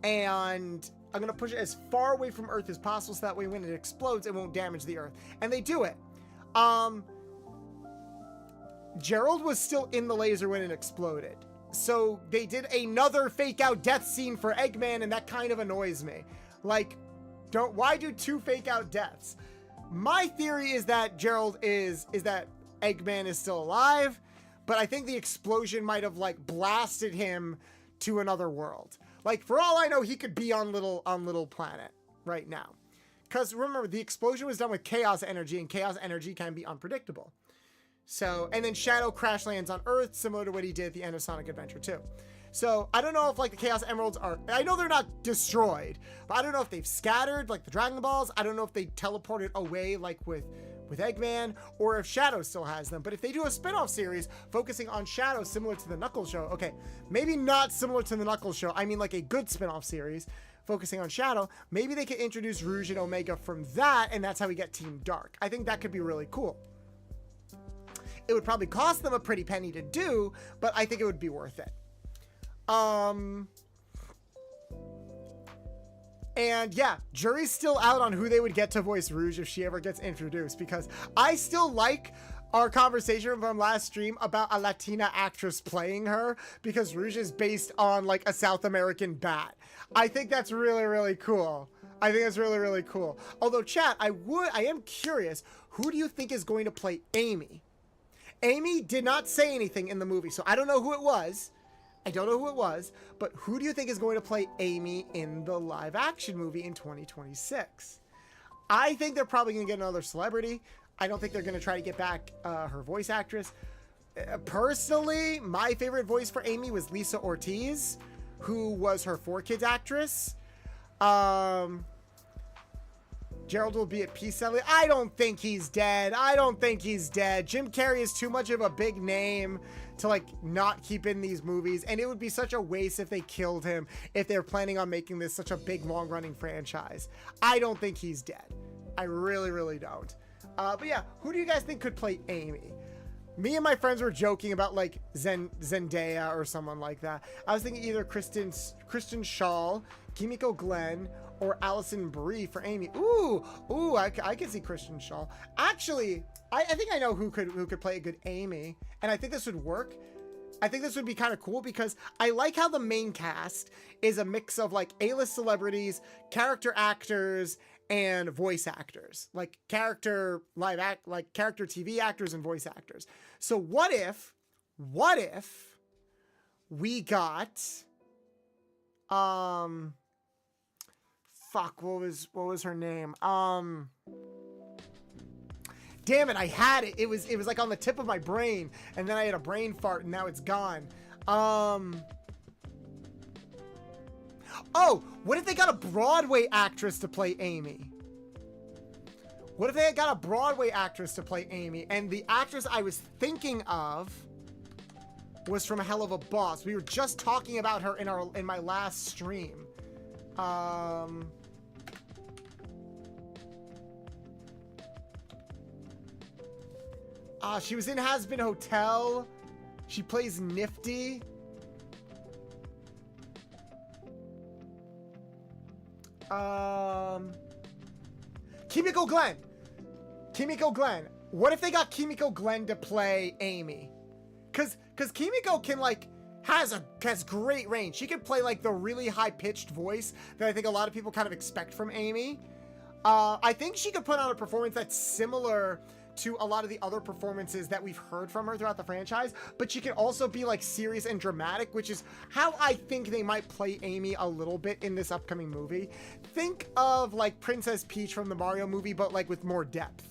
And I'm gonna push it as far away from Earth as possible so that way when it explodes, it won't damage the Earth. And they do it. Gerald was still in the laser when it exploded. So they did another fake out death scene for Eggman, and that kind of annoys me. Like, Why do two fake out deaths? My theory is that Gerald is that Eggman is still alive, but I think the explosion might have like blasted him to another world. Like, for all I know, he could be on little planet right now. Because remember, the explosion was done with chaos energy, and chaos energy can be unpredictable. So, and then Shadow crash lands on Earth, similar to what he did at the end of Sonic Adventure 2. So I don't know if like the Chaos Emeralds are, I know they're not destroyed, but I don't know if they've scattered like the Dragon Balls. I don't know if they teleported away like with Eggman, or if Shadow still has them. But if they do a spin-off series focusing on Shadow similar to the Knuckles show, okay, maybe not similar to the Knuckles show, I mean like a good spin-off series focusing on Shadow, maybe they could introduce Rouge and Omega from that, and that's how we get Team Dark. I think that could be really cool. It would probably cost them a pretty penny to do, but I think it would be worth it. And yeah, jury's still out on who they would get to voice Rouge if she ever gets introduced, because I still like our conversation from last stream about a Latina actress playing her, because Rouge is based on like a South American bat. I think that's really, really cool. I think that's really, really cool. Although, chat, I am curious, who do you think is going to play Amy? Amy did not say anything in the movie, so I don't know who it was. But who do you think is going to play Amy in the live action movie in 2026? I think they're probably going to get another celebrity. I don't think they're going to try to get back her voice actress. Personally, my favorite voice for Amy was Lisa Ortiz, who was her 4Kids actress. Gerald will be at peace, sadly. I don't think he's dead. Jim Carrey is too much of a big name to like not keep in these movies, and it would be such a waste if they killed him if they're planning on making this such a big long-running franchise. I don't think he's dead. I really, really don't. But yeah, who do you guys think could play Amy? Me and my friends were joking about like Zendaya or someone like that. I was thinking either Kristen Schaal, Kimiko Glenn, or Allison Brie for Amy. Ooh, I can see Kristen Schaal. Actually, I think I know who could play a good Amy, and I think this would work. I think this would be kind of cool because I like how the main cast is a mix of like A-list celebrities, character actors, and voice actors, like character TV actors and voice actors. So what if we got fuck, what was her name? Damn it, I had it. It was like on the tip of my brain, and then I had a brain fart, and now it's gone. Oh, what if they got a Broadway actress to play Amy? And the actress I was thinking of was from Hell of a Boss. We were just talking about her in my last stream. She was in Has Been Hotel. She plays Nifty. Kimiko Glenn. What if they got Kimiko Glenn to play Amy? Cause Kimiko can like has great range. She can play like the really high-pitched voice that I think a lot of people kind of expect from Amy. I think she could put on a performance that's similar to a lot of the other performances that we've heard from her throughout the franchise, but she can also be like serious and dramatic, which is how I think they might play Amy a little bit in this upcoming movie. Think of like Princess Peach from the Mario movie, but like with more depth,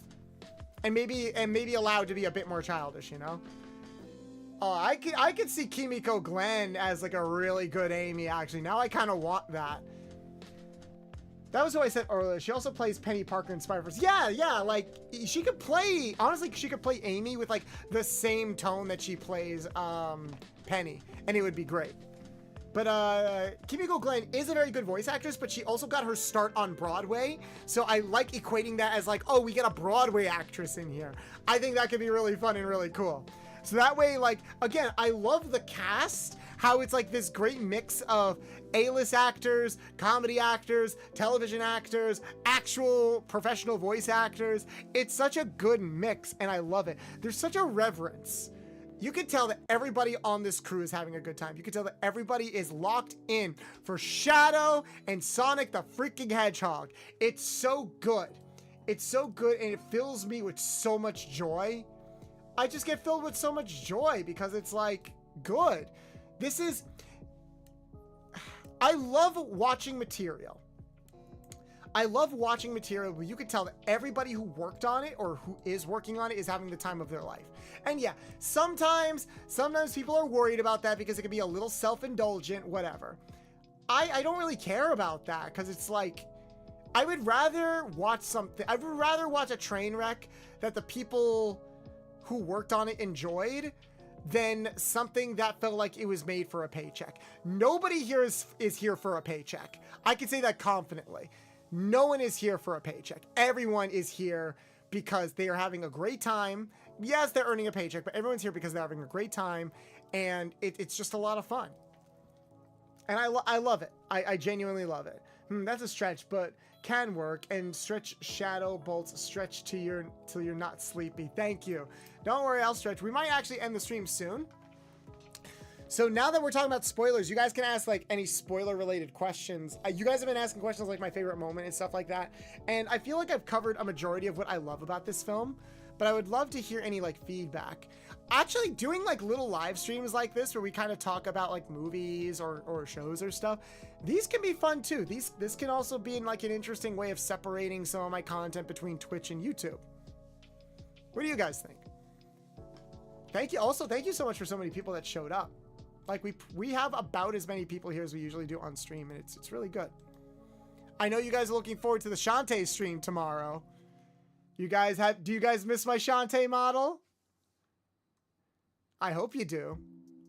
and maybe allowed to be a bit more childish, you know? Oh, I could see Kimiko Glenn as like a really good Amy, actually. Now I kind of want that. That was who I said earlier. She also plays Penny Parker in Spider-Verse. Yeah, like, she could play, honestly, she could play Amy with, like, the same tone that she plays Penny, and it would be great. But Kimiko Glenn is a very good voice actress, but she also got her start on Broadway, so I like equating that as, like, oh, we get a Broadway actress in here. I think that could be really fun and really cool. So that way, like, again, I love the cast, how it's like this great mix of A-list actors, comedy actors, television actors, actual professional voice actors. It's such a good mix, and I love it. There's such a reverence You can tell that everybody on this crew is having a good time. You can tell that everybody is locked in for Shadow and Sonic the freaking Hedgehog. It's so good. It's so good, and it fills me with so much joy. I just get filled with so much joy because it's like good. I love watching material. I love watching material where you could tell that everybody who worked on it or who is working on it is having the time of their life. And yeah, sometimes people are worried about that because it can be a little self-indulgent, whatever. I don't really care about that because it's like, I would rather watch a train wreck that the people who worked on it enjoyed than something that felt like it was made for a paycheck. Nobody here is here for a paycheck. I can say that confidently. No one is here for a paycheck. Everyone is here because they are having a great time. Yes, they're earning a paycheck, but everyone's here because they're having a great time, and it's just a lot of fun. And I love it. I genuinely love it. That's a stretch, but can work. And stretch shadow bolts stretch till you're not sleepy. Thank you. Don't worry, I'll stretch. We might actually end the stream soon. So now that we're talking about spoilers, you guys can ask like any spoiler related questions. You guys have been asking questions like my favorite moment and stuff like that. And I feel like I've covered a majority of what I love about this film, but I would love to hear any like feedback. Actually doing like little live streams like this where we kind of talk about like movies or shows or stuff, these can be fun too. This can also be in like an interesting way of separating some of my content between Twitch and YouTube. What do you guys think? Thank you. Also, thank you so much for so many people that showed up. Like we have about as many people here as we usually do on stream, and it's really good. I know you guys are looking forward to the Shantae stream tomorrow. Do you guys miss my Shantae model? I hope you do.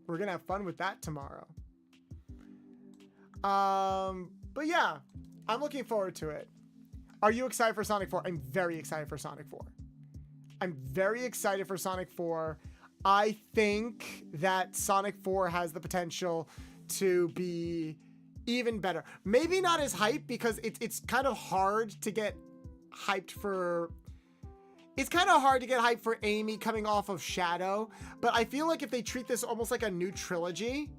We're gonna have fun with that tomorrow. But yeah, I'm looking forward to it. Are you excited for Sonic 4? I'm very excited for Sonic 4. I'm very excited for Sonic 4. I think that Sonic 4 has the potential to be even better. Maybe not as hyped because it's kind of hard to get hyped for... It's kind of hard to get hyped for Amy coming off of Shadow, but I feel like if they treat this almost like a new trilogy,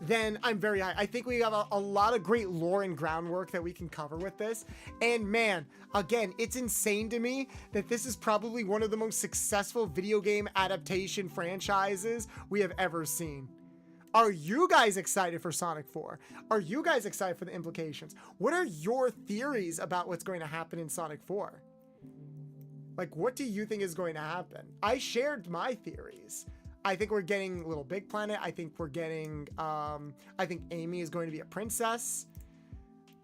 then I'm very high. I think we have a lot of great lore and groundwork that we can cover with this. And man, again, it's insane to me that this is probably one of the most successful video game adaptation franchises we have ever seen. Are you guys excited for Sonic 4? Are you guys excited for the implications? What are your theories about what's going to happen in Sonic 4? Like, what do you think is going to happen? I shared my theories. I think we're getting Little Big Planet. I think we're getting, I think Amy is going to be a princess.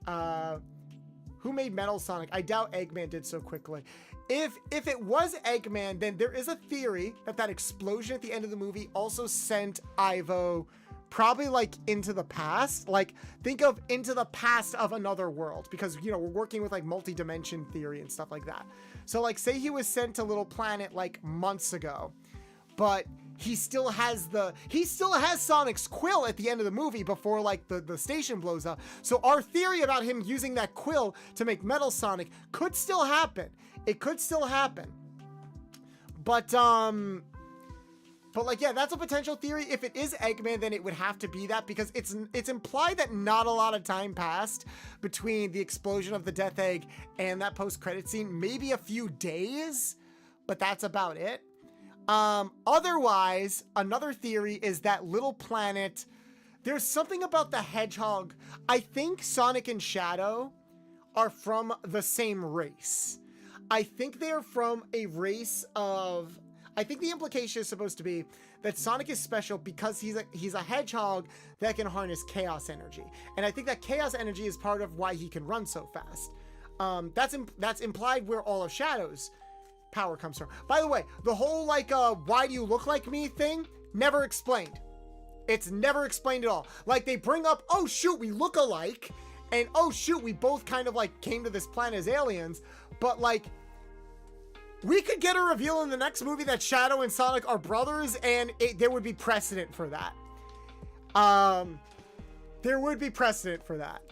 Who made Metal Sonic? I doubt Eggman did so quickly. If it was Eggman, then there is a theory that explosion at the end of the movie also sent Ivo probably like into the past. Like, think of into the past of another world, because, you know, we're working with like multi-dimension theory and stuff like that. So like, say he was sent to Little Planet like months ago, but he still has Sonic's quill at the end of the movie before like the station blows up. So our theory about him using that quill to make Metal Sonic could still happen. It could still happen. But like, yeah, that's a potential theory. If it is Eggman, then it would have to be that, because it's implied that not a lot of time passed between the explosion of the Death Egg and that post-credit scene. Maybe a few days, but that's about it. Otherwise, another theory is that Little Planet, there's something about the Hedgehog. I think Sonic and Shadow are from the same race. I think they're from a race of... I think the implication is supposed to be that Sonic is special because he's a hedgehog that can harness chaos energy. And I think that chaos energy is part of why he can run so fast. That's implied where all of Shadow's power comes from. By the way, the whole like why do you look like me thing, never explained. It's never explained at all. Like, they bring up, oh shoot, we look alike, and oh shoot, we both kind of like came to this planet as aliens, but like, we could get a reveal in the next movie that Shadow and Sonic are brothers, and there would be precedent for that. There would be precedent for that.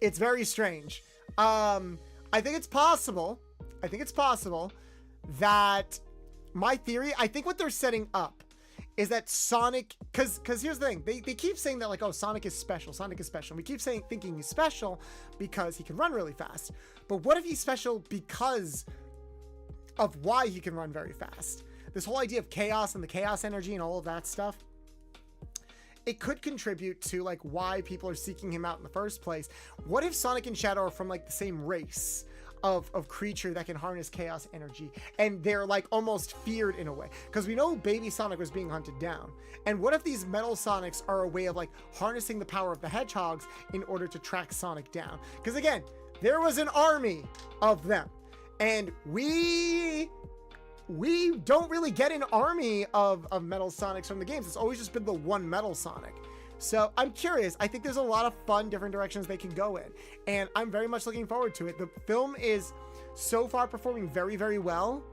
It's very strange. I think it's possible. I think it's possible that my theory, I think what they're setting up, is that Sonic, because here's the thing, they keep saying that like, oh, Sonic is special, and we keep thinking he's special because he can run really fast. But what if he's special because of why he can run very fast? This whole idea of chaos and the chaos energy and all of that stuff, it could contribute to like why people are seeking him out in the first place. What if Sonic and Shadow are from like the same race of creature that can harness chaos energy, and they're like almost feared in a way? Because we know baby Sonic was being hunted down. And what if these metal Sonics are a way of like harnessing the power of the hedgehogs in order to track Sonic down? Because again, there was an army of them, and we don't really get an army of metal Sonics from the games. It's always just been the one metal Sonic. So I'm curious. I think there's a lot of fun different directions they can go in, and I'm very much looking forward to it. The film is so far performing very, very well.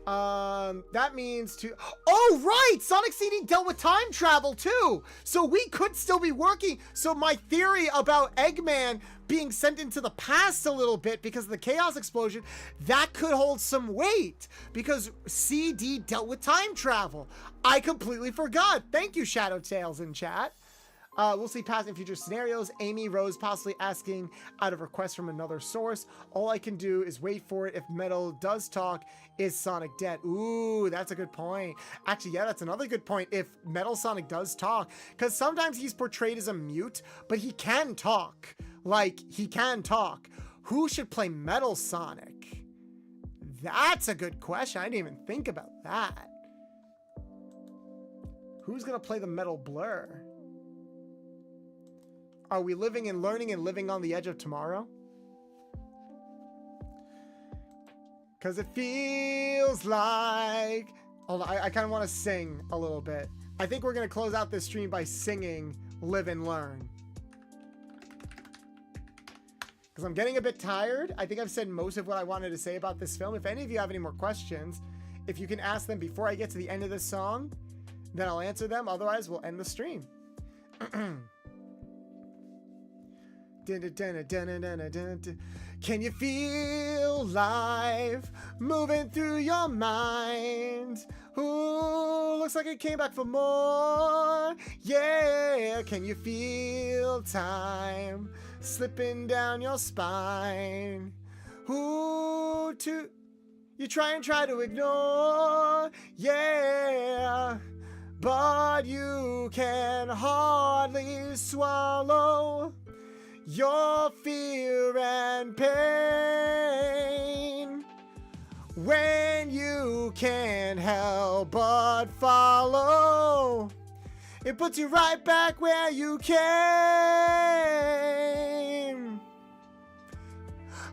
That means to, oh right, Sonic CD dealt with time travel too, so we could still be working. So my theory about Eggman being sent into the past a little bit because of the chaos explosion, that could hold some weight because CD dealt with time travel. I completely forgot. Thank you, Shadow Tales in chat. We'll see past and future scenarios. Amy Rose possibly asking out of request from another source. All I can do is wait for it. If Metal does talk, is Sonic dead? Ooh, that's a good point. Actually, yeah, that's another good point. If Metal Sonic does talk, because sometimes he's portrayed as a mute, but he can talk. Like, he can talk. Who should play Metal Sonic? That's a good question. I didn't even think about that. Who's gonna play the Metal Blur? Are we living and learning and living on the edge of tomorrow? Because it feels like... Hold on, I kind of want to sing a little bit. I think we're going to close out this stream by singing Live and Learn. Because I'm getting a bit tired. I think I've said most of what I wanted to say about this film. If any of you have any more questions, if you can ask them before I get to the end of this song, then I'll answer them. Otherwise, we'll end the stream. Can you feel life moving through your mind? Ooh, looks like it came back for more. Yeah, can you feel time slipping down your spine? Ooh, you try to ignore. Yeah, but you can hardly swallow your fear and pain when you can't help but follow. It puts you right back where you came.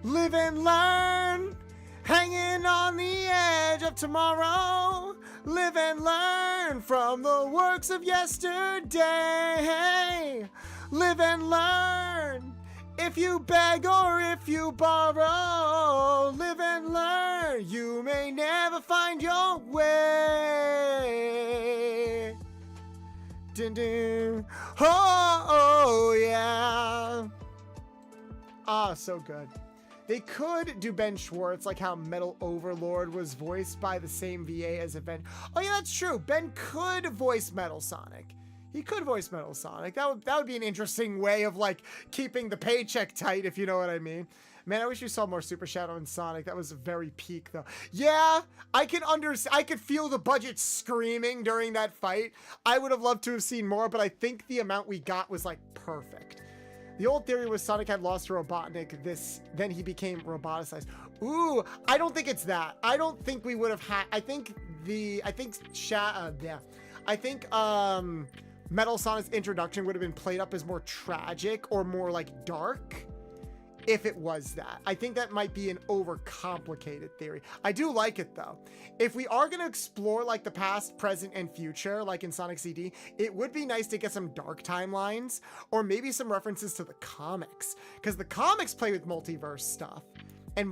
Live and learn, hanging on the edge of tomorrow. Live and learn from the works of yesterday. Live and learn, if you beg or if you borrow. Live and learn, you may never find your way. Dun, dun. Oh, yeah. Ah, so good. They could do Ben Schwartz, like how Metal Overlord was voiced by the same VA as Ben. Oh yeah, that's true. Ben could voice Metal Sonic. He could voice Metal Sonic. That would be an interesting way of like keeping the paycheck tight, if you know what I mean. Man, I wish we saw more Super Shadow and Sonic. That was very peak though. Yeah, I could feel the budget screaming during that fight. I would have loved to have seen more, but I think the amount we got was like perfect. The old theory was Sonic had lost to Robotnik, then he became roboticized. Ooh, I don't think it's that. I don't think we would have had, I think Metal Sonic's introduction would have been played up as more tragic or more like dark if it was that. I think that might be an overcomplicated theory. I do like it though. If we are going to explore like the past, present, and future, like in Sonic CD, it would be nice to get some dark timelines or maybe some references to the comics, because the comics play with multiverse stuff and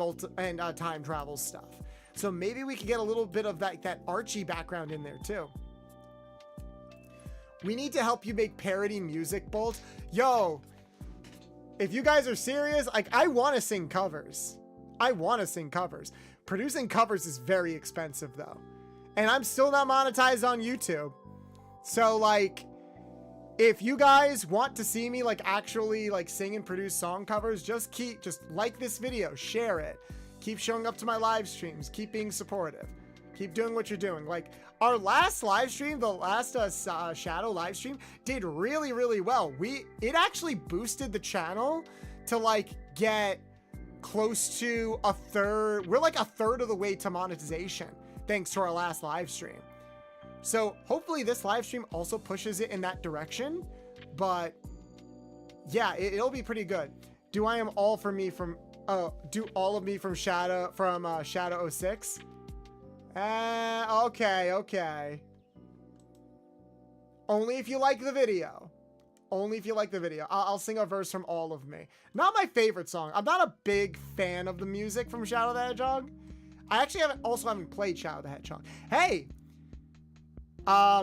time travel stuff. So maybe we could get a little bit of that Archie background in there too. We need to help you make parody music, Bolt. Yo, if you guys are serious, like, I want to sing covers. I want to sing covers. Producing covers is very expensive, though. And I'm still not monetized on YouTube. So like, if you guys want to see me like actually like sing and produce song covers, just like this video, share it. Keep showing up to my live streams. Keep being supportive. Keep doing what you're doing. Like our last live stream, the last Shadow live stream did really, really well. It actually boosted the channel to like get close to a third. We're like a third of the way to monetization thanks to our last live stream. So hopefully this live stream also pushes it in that direction. But yeah, it'll be pretty good. Do I am all for me from do all of me from Shadow Shadow 06? Okay. Only if you like the video. Only if you like the video. I'll sing a verse from all of me. Not my favorite song. I'm not a big fan of the music from Shadow the Hedgehog. I actually haven't played Shadow the Hedgehog. Hey!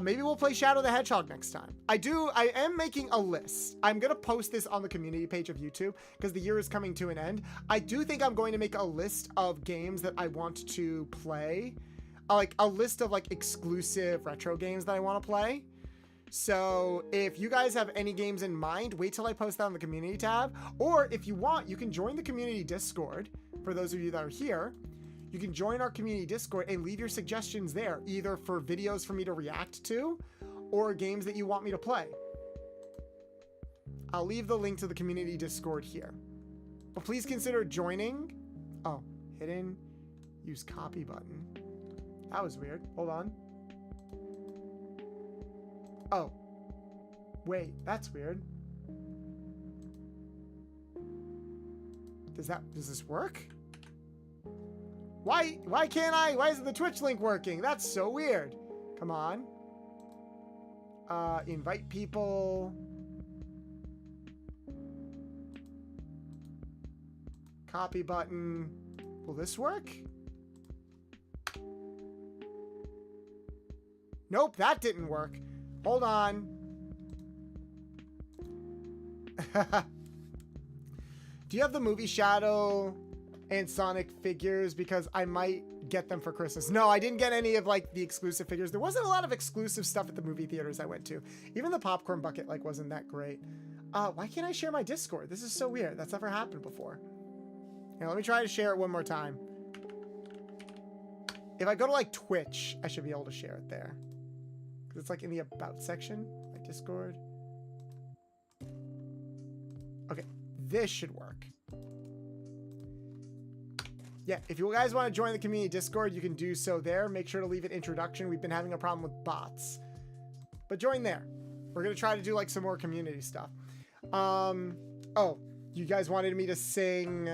Maybe we'll play Shadow the Hedgehog next time. I am making a list. I'm going to post this on the community page of YouTube because the year is coming to an end. I do think I'm going to make a list of games that I want to play. Like a list of like exclusive retro games that I want to play. So if you guys have any games in mind, wait till I post that on the community tab. Or if you want, you can join the community Discord. For those of you that are here, you can join our community Discord and leave your suggestions there, either for videos for me to react to or games that you want me to play. I'll leave the link to the community Discord here. But please consider joining. Oh, hidden use copy button. That was weird. Hold on. Oh, wait, that's weird. Does this work? Why isn't the Twitch link working? That's so weird. Come on. Invite people. Copy button. Will this work? Nope, that didn't work. Hold on. Do you have the movie Shadow and Sonic figures? Because I might get them for Christmas. No, I didn't get any of like the exclusive figures. There wasn't a lot of exclusive stuff at the movie theaters I went to. Even the popcorn bucket like wasn't that great. Why can't I share my Discord? This is so weird. That's never happened before. Here, let me try to share it one more time. If I go to like Twitch, I should be able to share it there. Because it's like in the About section, my Discord. Okay, this should work. Yeah, if you guys want to join the community Discord, you can do so there. Make sure to leave an introduction. We've been having a problem with bots. But join there. We're going to try to do like some more community stuff. Oh, you guys wanted me to sing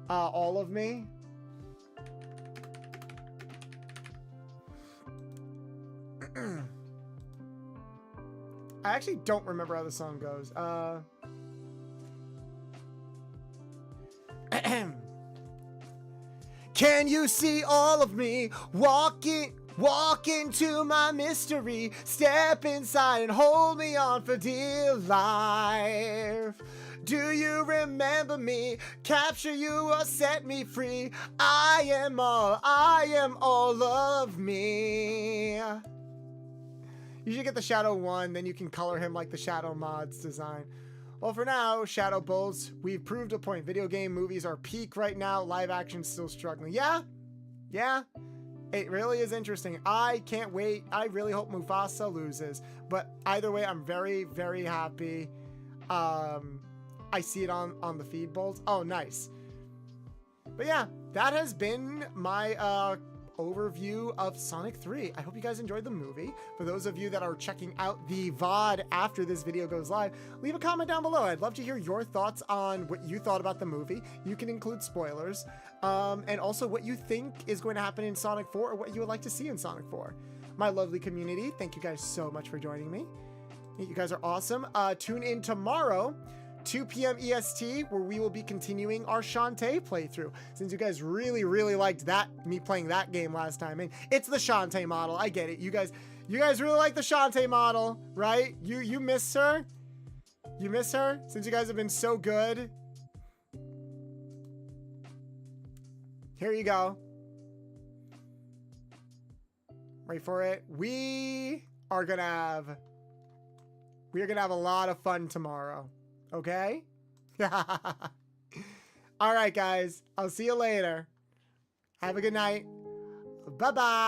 All of Me? I actually don't remember how the song goes. Can you see all of me walk into my mystery, step inside and hold me on for dear life? Do you remember me? Capture you or set me free. I am all of me. You should get the Shadow 1, then you can color him like the Shadow mods design. Well, for now, Shadow Bulls, we've proved a point. Video game movies are peak right now. Live action still struggling. Yeah. It really is interesting. I can't wait. I really hope Mufasa loses. But either way, I'm very, very happy. I see it on the feed Bulls. Oh, nice. But yeah, that has been my overview of Sonic 3. I hope you guys enjoyed the movie. For those of you that are checking out the VOD after this video goes live, leave a comment down below. I'd love to hear your thoughts on what you thought about the movie. You can include spoilers, and also what you think is going to happen in Sonic 4 or what you would like to see in Sonic 4. My lovely community, thank you guys so much for joining me. You guys are awesome. Tune in tomorrow, 2 p.m. EST, where we will be continuing our Shantae playthrough. Since you guys really, really liked me playing that game last time, and it's the Shantae model. I get it. You guys really like the Shantae model, right? You miss her? You miss her? Since you guys have been so good. Here you go. Wait for it. We are gonna have a lot of fun tomorrow. Okay? All right, guys. I'll see you later. Have a good night. Bye-bye.